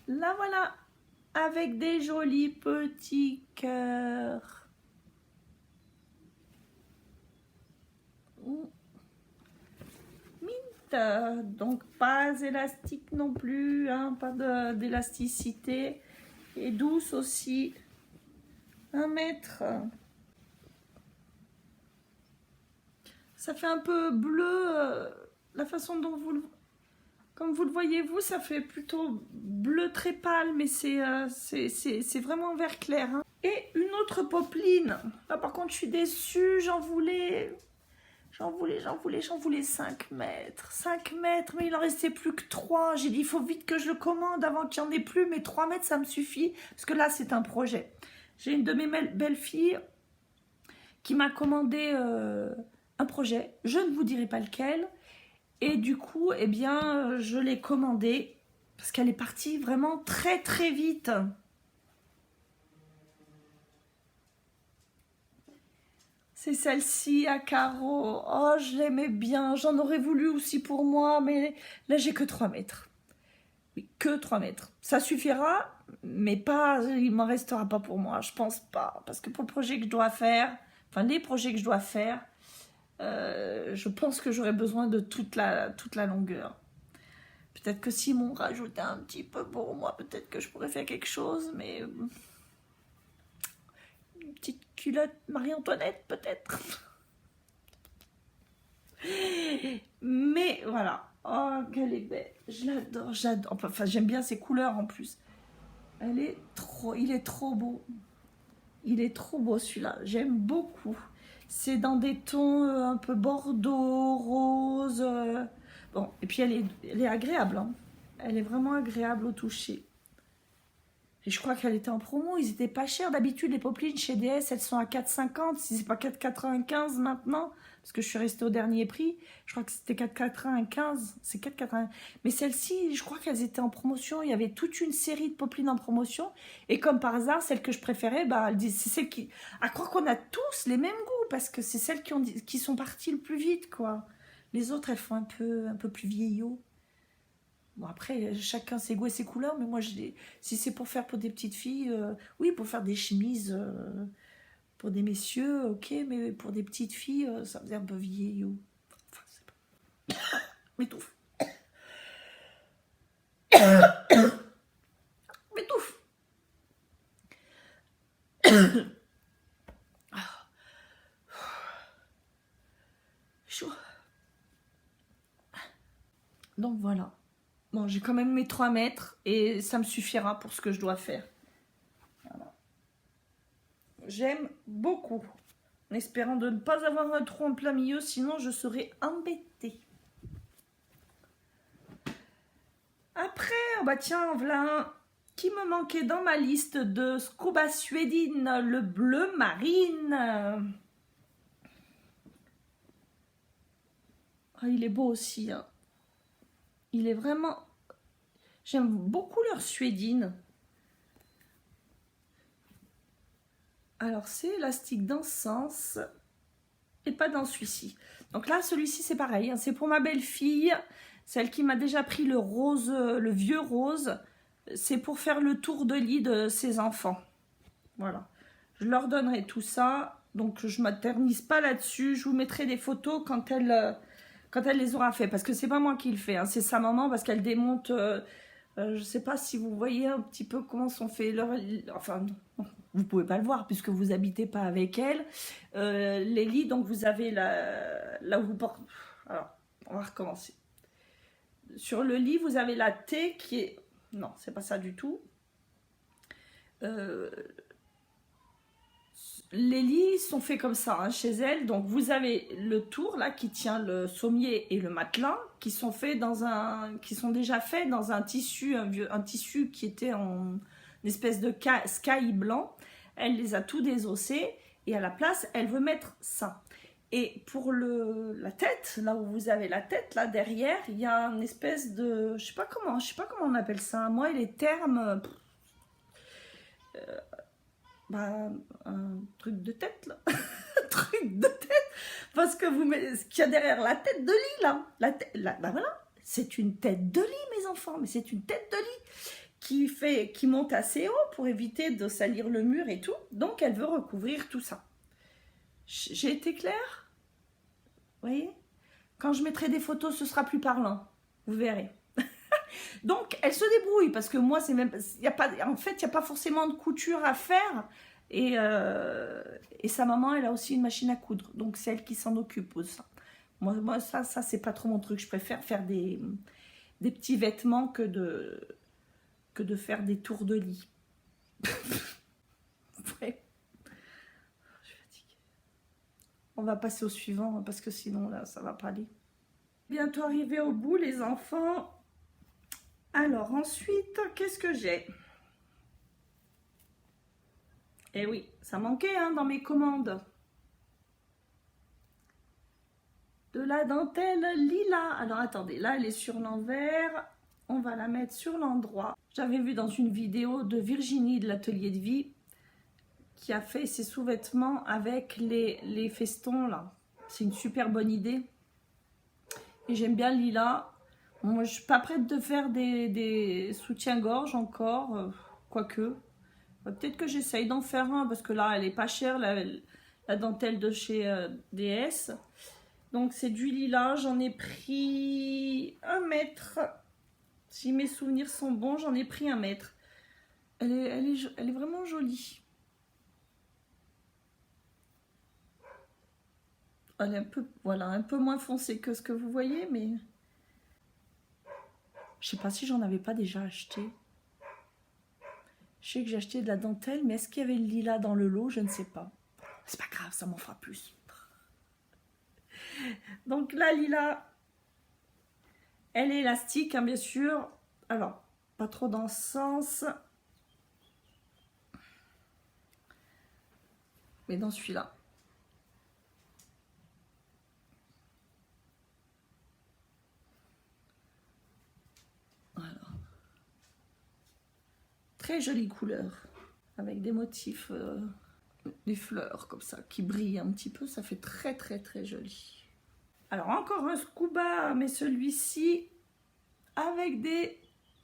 Là voilà, avec des jolis petits cœurs. Mint, donc pas élastique non plus, hein, pas d'élasticité. Et douce aussi, 1 mètre. Ça fait un peu bleu, la façon dont comme vous le voyez vous, ça fait plutôt bleu très pâle, mais c'est vraiment vert clair. Hein. Et une autre popeline. Là par contre je suis déçue, j'en voulais 5 mètres. 5 mètres, mais il en restait plus que 3. J'ai dit, il faut vite que je le commande avant qu'il n'y en ait plus. Mais 3 mètres, ça me suffit. Parce que là, c'est un projet. J'ai une de mes belles-filles qui m'a commandé un projet. Je ne vous dirai pas lequel. Et du coup, eh bien, je l'ai commandé. Parce qu'elle est partie vraiment très, très vite. C'est celle-ci à carreaux. Oh, je l'aimais bien. J'en aurais voulu aussi pour moi, mais là, j'ai que 3 mètres. Oui, que 3 mètres. Ça suffira, mais pas, il m'en restera pas pour moi. Je pense pas. Parce que pour le projet que je dois faire, enfin, les projets que je dois faire, je pense que j'aurai besoin de toute la longueur. Peut-être que s'ils m'ont rajouté un petit peu pour moi, peut-être que je pourrais faire quelque chose, mais... petite culotte Marie-Antoinette peut-être. Mais voilà. Oh, qu'elle est belle. Je l'adore, j'adore. Enfin, j'aime bien ses couleurs en plus. Il est trop beau. Il est trop beau celui-là. J'aime beaucoup. C'est dans des tons un peu bordeaux, rose. Bon, et puis elle est agréable. Hein. Elle est vraiment agréable au toucher. Et je crois qu'elle était en promo, ils étaient pas chers. D'habitude, les popelines chez DS, elles sont à 4,50. Si c'est pas 4,95 maintenant, parce que je suis restée au dernier prix, je crois que c'était 4,95. C'est 4,95. Mais celles-ci, je crois qu'elles étaient en promotion. Il y avait toute une série de popelines en promotion. Et comme par hasard, celle que je préférais, bah, c'est celle qui... À croire qu'on a tous les mêmes goûts, parce que c'est celles qui sont parties le plus vite, quoi. Les autres, elles font un peu plus vieillot. Bon, après, chacun ses goûts et ses couleurs, mais moi, si c'est pour faire pour des petites filles, oui, pour faire des chemises pour des messieurs, ok, mais pour des petites filles, ça faisait un peu vieillot. Enfin, m'étouffe. M'étouffe. Chaud. Donc voilà. Bon, j'ai quand même mes 3 mètres et ça me suffira pour ce que je dois faire. Voilà. J'aime beaucoup. En espérant de ne pas avoir un trou en plein milieu, sinon je serais embêtée. Après, oh bah tiens, voilà qui me manquait dans ma liste de Scuba Suédine, le bleu marine. Oh, il est beau aussi. Hein. Il est vraiment... J'aime beaucoup leur suédine. Alors, c'est élastique dans ce sens et pas dans celui-ci. Donc là, celui-ci, c'est pareil. Hein. C'est pour ma belle-fille, celle qui m'a déjà pris le rose, le vieux rose. C'est pour faire le tour de lit de ses enfants. Voilà. Je leur donnerai tout ça. Donc, je ne m'éternise pas là-dessus. Je vous mettrai des photos quand elle les aura fait. Parce que c'est pas moi qui le fais. Hein. C'est sa maman parce qu'elle démonte... je ne sais pas si vous voyez un petit peu comment sont faits leurs... Enfin, non, vous ne pouvez pas le voir puisque vous n'habitez pas avec elle. Les lits, donc vous avez là où vous portez... Alors, on va recommencer. Sur le lit, vous avez la T qui est... Non, c'est pas ça du tout. Les lits sont faits comme ça hein, chez elle. Donc vous avez le tour là qui tient le sommier et le matelas qui sont faits qui sont déjà faits dans un tissu, un tissu qui était en espèce de sky blanc. Elle les a tout désossés et à la place elle veut mettre ça. Et pour la tête, là où vous avez la tête, là derrière, il y a une espèce de, je sais pas comment on appelle ça. Moi, les termes, un truc de tête là, un truc de tête, parce que ce qu'il y a derrière la tête de lit là, voilà, c'est une tête de lit mes enfants, mais c'est une tête de lit qui monte assez haut pour éviter de salir le mur et tout. Donc elle veut recouvrir tout ça. J'ai été claire? Vous voyez? Quand je mettrai des photos, ce sera plus parlant. Vous verrez. Donc, elle se débrouille parce que moi, c'est même, en fait, il n'y a pas forcément de couture à faire. Et sa maman, elle a aussi une machine à coudre. Donc, c'est elle qui s'en occupe aussi. Moi ça c'est pas trop mon truc. Je préfère faire des petits vêtements que de faire des tours de lit. Ouais. On va passer au suivant parce que sinon là ça va pas aller. Bientôt arrivé au bout les enfants. Alors ensuite qu'est-ce que j'ai? Eh oui, ça manquait hein, dans mes commandes. De la dentelle lilas. Alors attendez, là elle est sur l'envers. On va la mettre sur l'endroit. J'avais vu dans une vidéo de Virginie de l'Atelier de Vie qui a fait ses sous-vêtements avec les festons là. C'est une super bonne idée. Et j'aime bien le lilas. Moi, je suis pas prête de faire des soutiens-gorge encore. Quoique. Peut-être que j'essaye d'en faire un parce que là, elle est pas chère, la dentelle de chez DS. Donc, c'est du lilas. J'en ai pris 1 mètre. Si mes souvenirs sont bons, j'en ai pris 1 mètre. Elle est vraiment jolie. Elle est un peu, voilà, un peu moins foncée que ce que vous voyez, mais je sais pas si j'en avais pas déjà acheté. Je sais que j'ai acheté de la dentelle, mais est-ce qu'il y avait le lilas dans le lot? Je ne sais pas. C'est pas grave, ça m'en fera plus. Donc la lilas, elle est élastique, hein, bien sûr. Alors, pas trop dans ce sens. Mais dans celui-là. Très jolie couleur, avec des motifs, des fleurs comme ça, qui brillent un petit peu, ça fait très très très joli. Alors encore un scuba, mais celui-ci avec des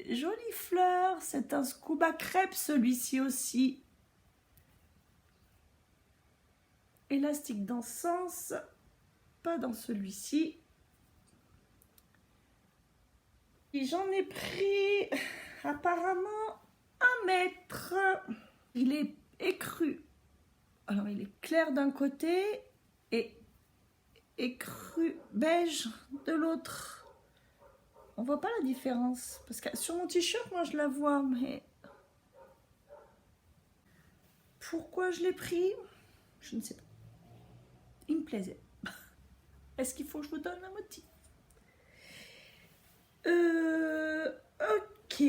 jolies fleurs, c'est un scuba crêpe celui-ci aussi. Élastique dans ce sens, pas dans celui-ci. Et j'en ai pris apparemment 1 mètre. Il est écru. Alors, il est clair d'un côté et écru beige de l'autre. On voit pas la différence. Parce que sur mon t-shirt, moi, je la vois, mais... Pourquoi je l'ai pris? Je ne sais pas. Il me plaisait. Est-ce qu'il faut que je vous donne un motif? Ok.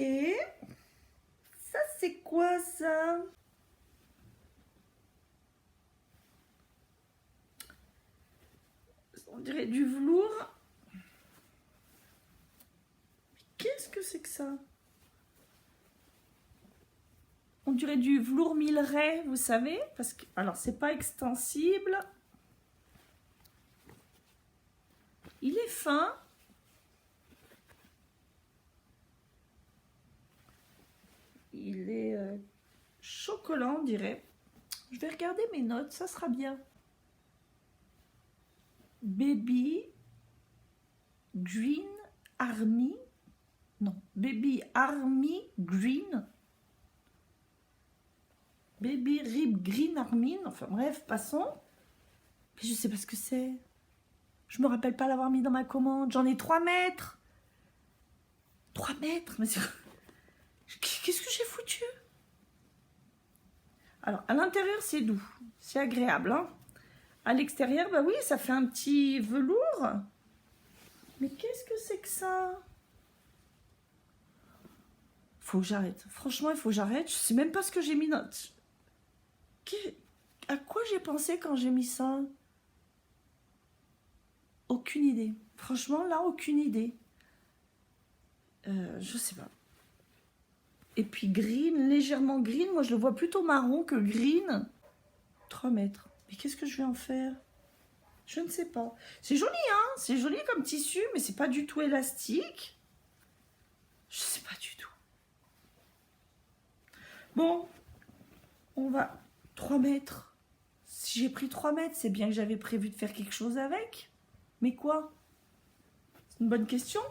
Ça, c'est quoi, ça? On dirait du velours. Qu'est-ce que c'est que ça? On dirait du velours milleret, vous savez, parce que alors c'est pas extensible. Il est fin. Il est chocolat, on dirait. Je vais regarder mes notes, ça sera bien. Baby Green Army. Non, Baby Army Green. Baby Rib Green Army. Enfin bref, passons. Mais je sais pas ce que c'est. Je me rappelle pas l'avoir mis dans ma commande. J'en ai 3 mètres. 3 mètres, mais qu'est-ce que j'ai foutu? Alors, à l'intérieur, c'est doux. C'est agréable, hein. À l'extérieur, bah oui, ça fait un petit velours. Mais qu'est-ce que c'est que ça? Faut que j'arrête. Franchement, il faut que j'arrête. Je sais même pas ce que j'ai mis. À quoi j'ai pensé quand j'ai mis ça? Aucune idée. Franchement, là, aucune idée. Je sais pas. Et puis green, légèrement green. Moi, je le vois plutôt marron que green. 3 mètres. Mais qu'est-ce que je vais en faire? Je ne sais pas. C'est joli, hein? C'est joli comme tissu, mais c'est pas du tout élastique. Je sais pas du tout. Bon, on va... 3 mètres. Si j'ai pris 3 mètres, c'est bien que j'avais prévu de faire quelque chose avec. Mais quoi? C'est une bonne question.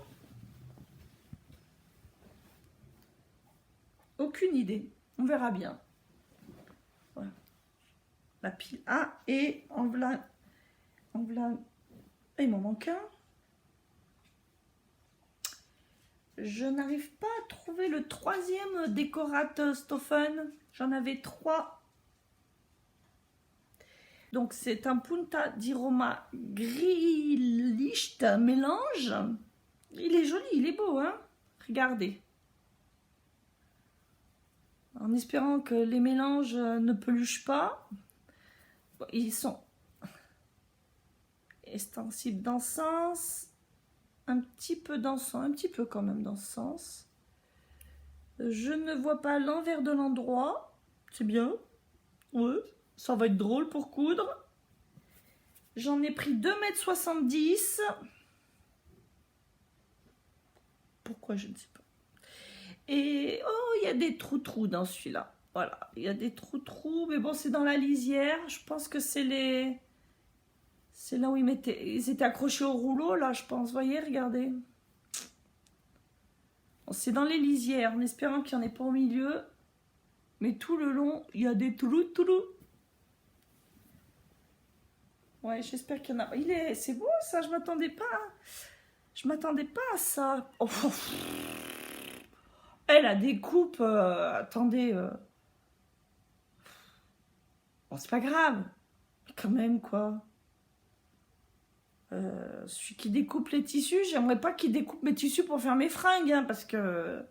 Aucune idée. On verra bien. Voilà. La pile A et en voilà. Il m'en manque un. Je n'arrive pas à trouver le 3e Decorat-Stoffen. J'en avais 3. Donc c'est un Punta di Roma Grillicht mélange. Il est joli, il est beau, hein? Regardez. En espérant que les mélanges ne peluchent pas. Bon, ils sont extensibles dans ce sens. Un petit peu dans ce sens, un petit peu quand même dans ce sens. Je ne vois pas l'envers de l'endroit. C'est bien. Ouais, ça va être drôle pour coudre. J'en ai pris 2,70 m. Pourquoi, je ne sais pas. Et oh, il y a des trous-trous dans celui-là. Voilà, il y a des trous-trous, mais bon, c'est dans la lisière. Je pense que c'est les... C'est là où ils étaient accrochés au rouleau, là, je pense. Vous voyez, regardez. Bon, c'est dans les lisières, en espérant qu'il n'y en ait pas au milieu. Mais tout le long, il y a des trous-trous. Ouais, j'espère qu'il y en a. C'est beau, ça, je m'attendais pas. Je m'attendais pas à ça. Oh. Elle a des coupes. Attendez. Bon, c'est pas grave. Mais quand même, quoi. Celui qui découpe les tissus, j'aimerais pas qu'il découpe mes tissus pour faire mes fringues, hein, parce que...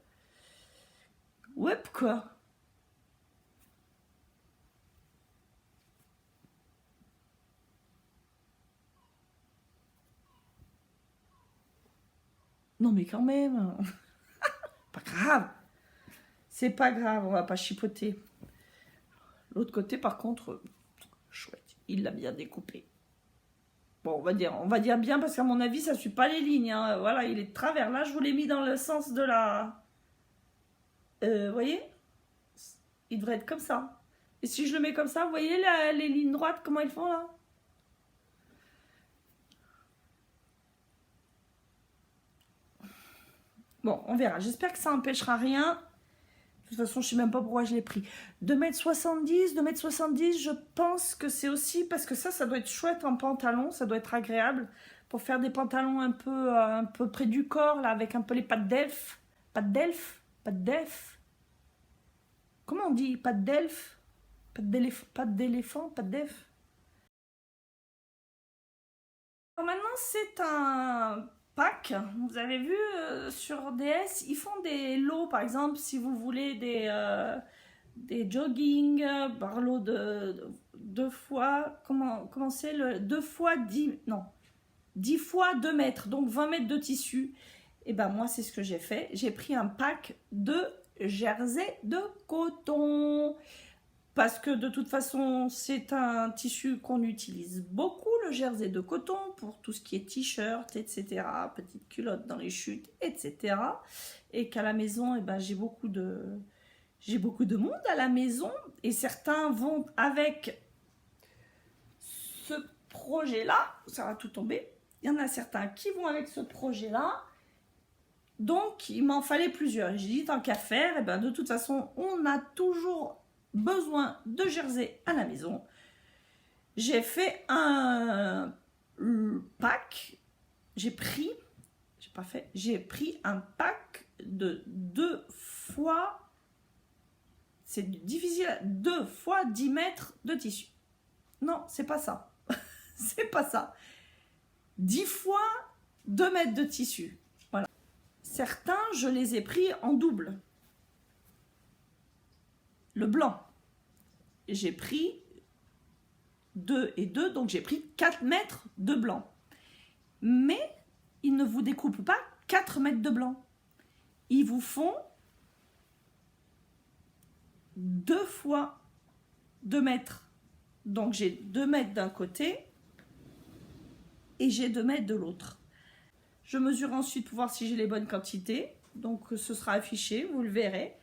Ouais, quoi. Non, mais quand même. Pas grave. C'est pas grave, on va pas chipoter. L'autre côté, par contre, chouette. Il l'a bien découpé. Bon, on va dire bien, parce qu'à mon avis, ça suit pas les lignes. Hein. Voilà, il est de travers. Là, je vous l'ai mis dans le sens de la... vous voyez? Il devrait être comme ça. Et si je le mets comme ça, vous voyez les lignes droites, comment ils font, là? Bon, on verra. J'espère que ça n'empêchera rien. De toute façon, je ne sais même pas pourquoi je l'ai pris. 2,70 m, 2,70 m, je pense que c'est aussi parce que ça doit être chouette en pantalon. Ça doit être agréable pour faire des pantalons un peu près du corps, là, avec un peu les pattes d'elfe. Pattes d'elfe? Pattes d'elfe? Comment on dit? Pattes d'elfe? Pattes d'éléphant? Pattes d'elfe? Maintenant, c'est un pack. Vous avez vu sur DS, ils font des lots, par exemple, si vous voulez des jogging, par lot de 2 fois, comment c'est le 2 fois 10, non, 10 fois 2 mètres, donc 20 mètres de tissu. Et ben moi, c'est ce que j'ai fait. J'ai pris un pack de jersey de coton. Parce que de toute façon, c'est un tissu qu'on utilise beaucoup, le jersey de coton, pour tout ce qui est t-shirt, etc., petites culottes dans les chutes, etc. Et qu'à la maison, eh ben, j'ai beaucoup de monde à la maison. Et certains vont avec ce projet-là. Ça va tout tomber. Il y en a certains qui vont avec ce projet-là. Donc, il m'en fallait plusieurs. J'ai dit, tant qu'à faire, eh ben, de toute façon, on a toujours besoin de jersey à la maison. J'ai fait un pack. J'ai pris un pack de 2 fois, c'est difficile, 2 fois 10 mètres de tissu. Non, c'est pas ça. C'est pas ça. 10 fois 2 mètres de tissu. Voilà. Certains, je les ai pris en double. Le blanc, j'ai pris 2 et 2, donc j'ai pris 4 mètres de blanc. Mais ils ne vous découpent pas 4 mètres de blanc. Ils vous font 2 fois 2 mètres. Donc j'ai 2 mètres d'un côté et j'ai 2 mètres de l'autre. Je mesure ensuite pour voir si j'ai les bonnes quantités. Donc ce sera affiché, vous le verrez.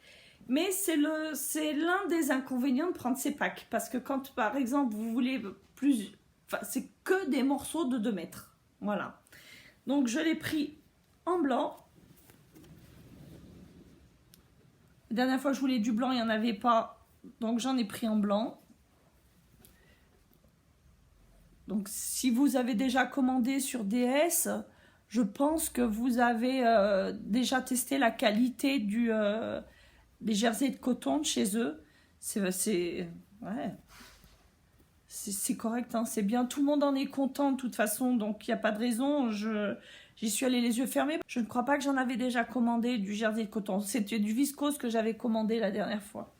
Mais c'est l'un des inconvénients de prendre ces packs. Parce que quand, par exemple, vous voulez plus... Enfin, c'est que des morceaux de 2 mètres. Voilà. Donc, je l'ai pris en blanc. La dernière fois, je voulais du blanc, il n'y en avait pas. Donc, j'en ai pris en blanc. Donc, si vous avez déjà commandé sur DS, je pense que vous avez déjà testé la qualité des jerseys de coton de chez eux. C'est correct, hein, c'est bien. Tout le monde en est content de toute façon, donc il n'y a pas de raison. J'y suis allée les yeux fermés. Je ne crois pas que j'en avais déjà commandé du jersey de coton. C'était du viscose que j'avais commandé la dernière fois.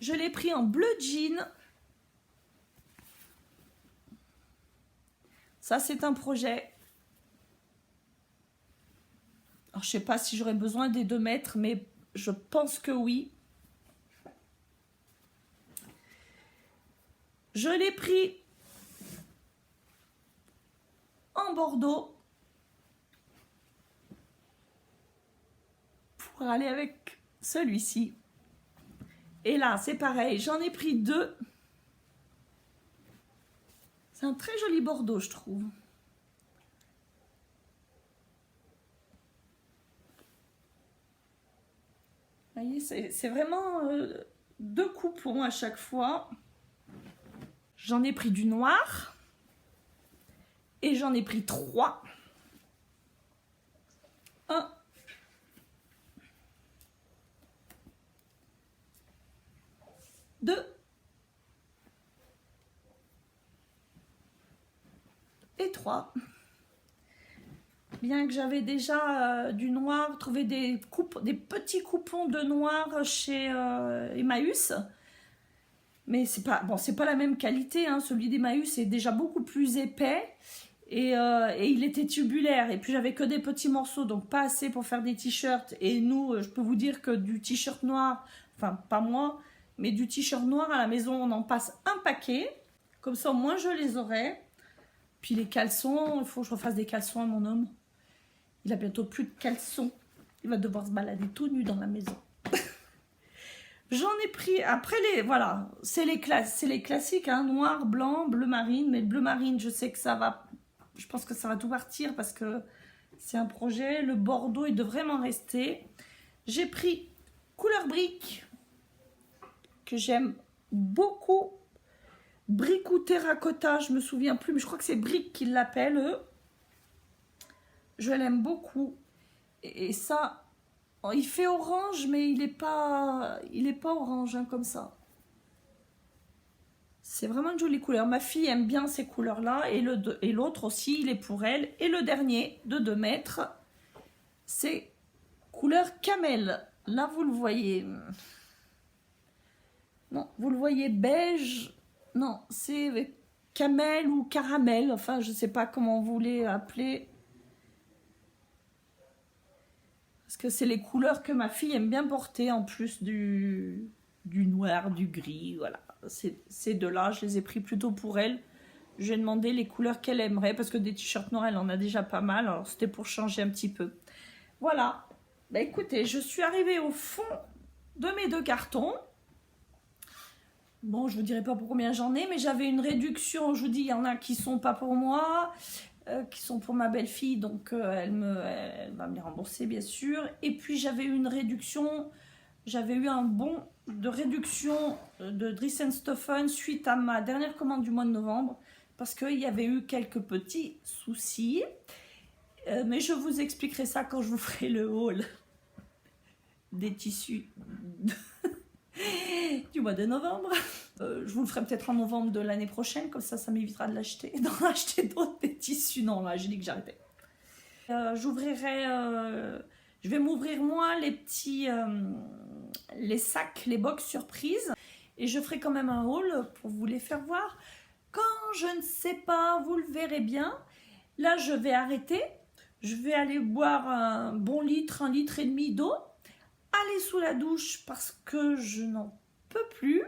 Je l'ai pris en bleu jean. Ça, c'est un projet. Alors, je ne sais pas si j'aurais besoin des 2 mètres, mais je pense que oui. Je l'ai pris en bordeaux pour aller avec celui-ci. Et là, c'est pareil, j'en ai pris 2. C'est un très joli bordeaux, je trouve. Vous voyez, c'est vraiment 2 coupons à chaque fois. J'en ai pris du noir. Et j'en ai pris 3. 1. 2. Et 3. Bien que j'avais déjà du noir, trouvé des petits coupons de noir chez Emmaüs. Mais c'est pas la même qualité, hein. Celui d'Emmaüs est déjà beaucoup plus épais et il était tubulaire. Et puis j'avais que des petits morceaux, donc pas assez pour faire des t-shirts. Et nous, je peux vous dire que du t-shirt noir, enfin pas moi, mais du t-shirt noir à la maison, on en passe un paquet. Comme ça, au moins je les aurai. Puis les caleçons, il faut que je refasse des caleçons à mon homme. Il a bientôt plus de caleçons. Il va devoir se balader tout nu dans la maison. J'en ai pris, après voilà, c'est les classiques, hein, noir, blanc, bleu marine. Mais le bleu marine, je sais que ça va, je pense que ça va tout partir parce que C'est un projet, le bordeaux il devrait m'en rester. J'ai pris couleur brique que j'aime beaucoup. Brique ou terracotta, je me souviens plus, mais je crois que c'est brique qu'ils l'appellent eux. Je l'aime beaucoup. Et ça, il fait orange, mais il est pas orange hein, comme ça. C'est vraiment une jolie couleur. Ma fille aime bien ces couleurs-là et l'autre aussi, il est pour elle. Et le dernier de 2 mètres, c'est couleur camel. Là, vous le voyez. Non, vous le voyez beige. Non, c'est camel ou caramel. Enfin, je ne sais pas comment vous voulez appeler. Parce que c'est les couleurs que ma fille aime bien porter en plus du noir, du gris. Voilà, ces deux-là, je les ai pris plutôt pour elle. Je lui ai demandé les couleurs qu'elle aimerait parce que des t-shirts noirs, elle en a déjà pas mal. Alors, c'était pour changer un petit peu. Voilà. Bah, écoutez, je suis arrivée au fond de mes 2 cartons. Bon, je ne vous dirai pas pour combien j'en ai, mais j'avais une réduction. Je vous dis, il y en a qui ne sont pas pour moi, qui sont pour ma belle-fille. Donc, elle va me les rembourser, bien sûr. Et puis, j'avais eu une réduction. J'avais eu un bon de réduction de Dries & Stoffen suite à ma dernière commande du mois de novembre. Parce qu'il y avait eu quelques petits soucis. Mais je vous expliquerai ça quand je vous ferai le haul des tissus du mois de novembre. Je vous le ferai peut-être en novembre de l'année prochaine, comme ça m'évitera de l'acheter, d'en acheter d'autres des tissus. Non, là, j'ai dit que j'arrêtais. Je vais m'ouvrir moi les petits, les sacs, les box surprises, et je ferai quand même un haul pour vous les faire voir. Quand je ne sais pas, vous le verrez bien. Là, je vais arrêter. Je vais aller boire un bon litre, 1,5 litre d'eau. Aller sous la douche parce que je n'en peux plus.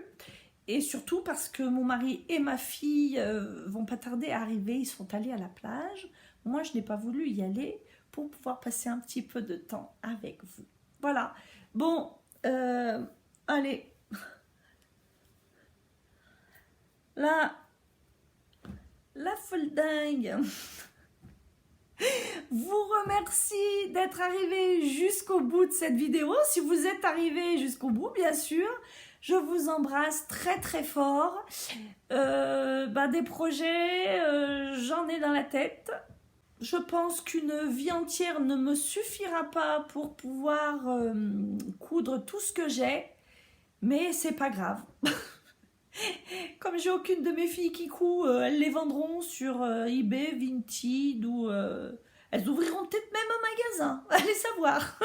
Et surtout parce que mon mari et ma fille vont pas tarder à arriver. Ils sont allés à la plage. Moi, je n'ai pas voulu y aller pour pouvoir passer un petit peu de temps avec vous. Voilà. Bon, allez. Là, la folle dingue vous remercie d'être arrivé jusqu'au bout de cette vidéo. Si vous êtes arrivé jusqu'au bout, bien sûr, je vous embrasse très très fort. Des projets, j'en ai dans la tête. Je pense qu'une vie entière ne me suffira pas pour pouvoir coudre tout ce que j'ai, mais c'est pas grave. Comme j'ai aucune de mes filles qui coud, elles les vendront sur eBay, Vinted ou elles ouvriront peut-être même un magasin. Allez savoir.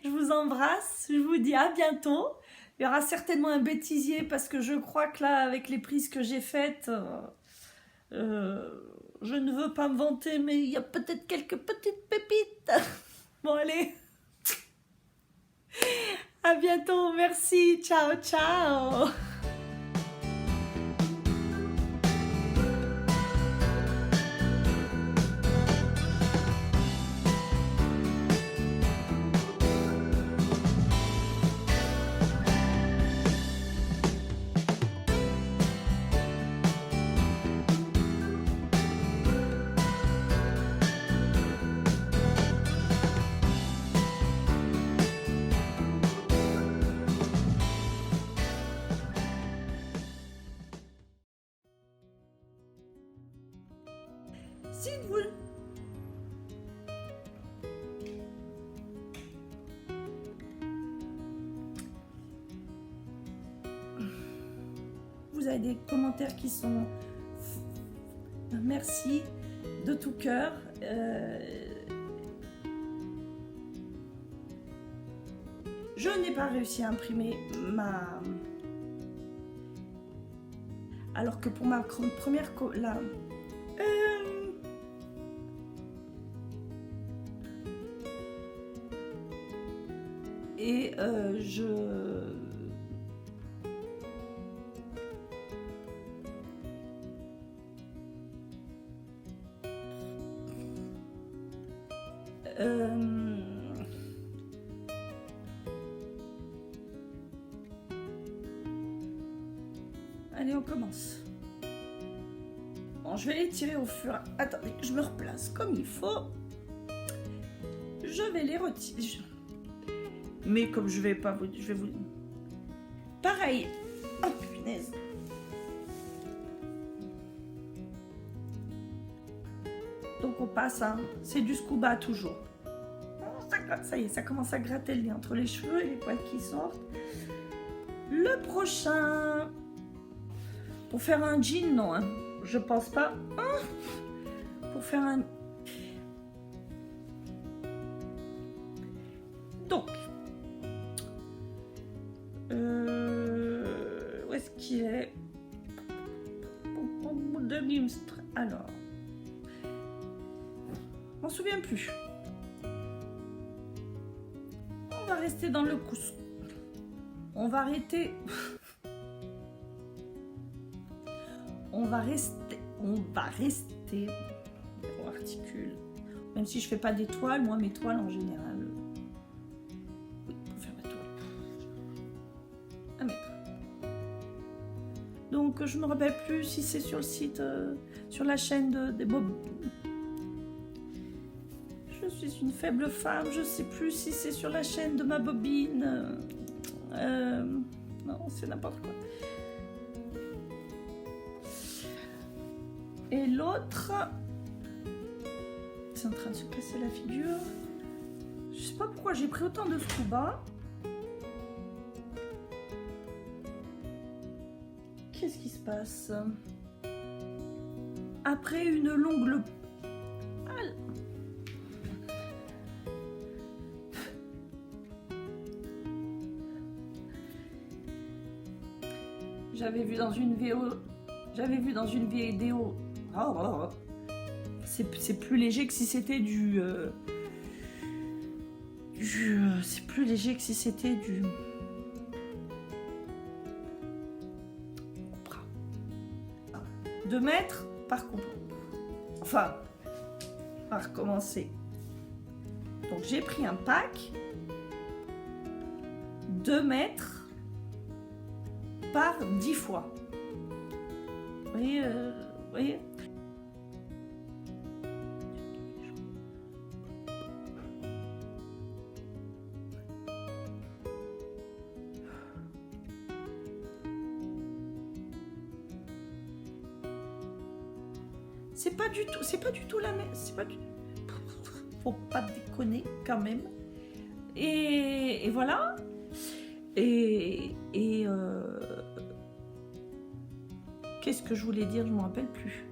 Je vous embrasse, je vous dis à bientôt. Il y aura certainement un bêtisier parce que je crois que là, avec les prises que j'ai faites, je ne veux pas me vanter, mais il y a peut-être quelques petites pépites. Bon, allez. À bientôt, merci. Ciao, ciao. Si vous avez des commentaires qui sont merci de tout cœur. Je n'ai pas réussi à imprimer alors que pour ma première là. Et allez, on commence. Bon, je vais les tirer au fur et à mesure. Attendez, je me replace comme il faut. allez les retirer. Mais comme je vais pas vous... Je vais vous... Pareil. Oh punaise. Donc on passe, hein. C'est du scuba toujours. Ça y est, ça commence à gratter le lien entre les cheveux et les poils qui sortent. Le prochain. Pour faire un jean, non, hein. Je pense pas. Pour faire un... Donc. Où est-ce qu'il est? De Gimstre. Alors. Je m'en souviens plus. On va rester dans le couscous. On va arrêter. On va rester. On articule. Même si je fais pas des toiles, moi mes toiles en général. Oui, pour faire ma toile. À mettre. Donc je me rappelle plus si c'est sur le site, sur la chaîne des Bob. Je suis une faible femme, je sais plus si c'est sur la chaîne de ma bobine. Non, c'est n'importe quoi. Et l'autre, c'est en train de se casser la figure. Je sais pas pourquoi j'ai pris autant de scuba. Qu'est-ce qui se passe? Après une longue... J'avais vu dans une vidéo, c'est plus léger que si c'était c'est plus léger que si c'était du 2 mètres par couple. Enfin, on va recommencer. Donc j'ai pris un pack 2 mètres par 10 fois. Vous voyez, c'est pas du tout la même, faut pas déconner quand même. Et voilà. Qu'est-ce que je voulais dire? Je ne me rappelle plus.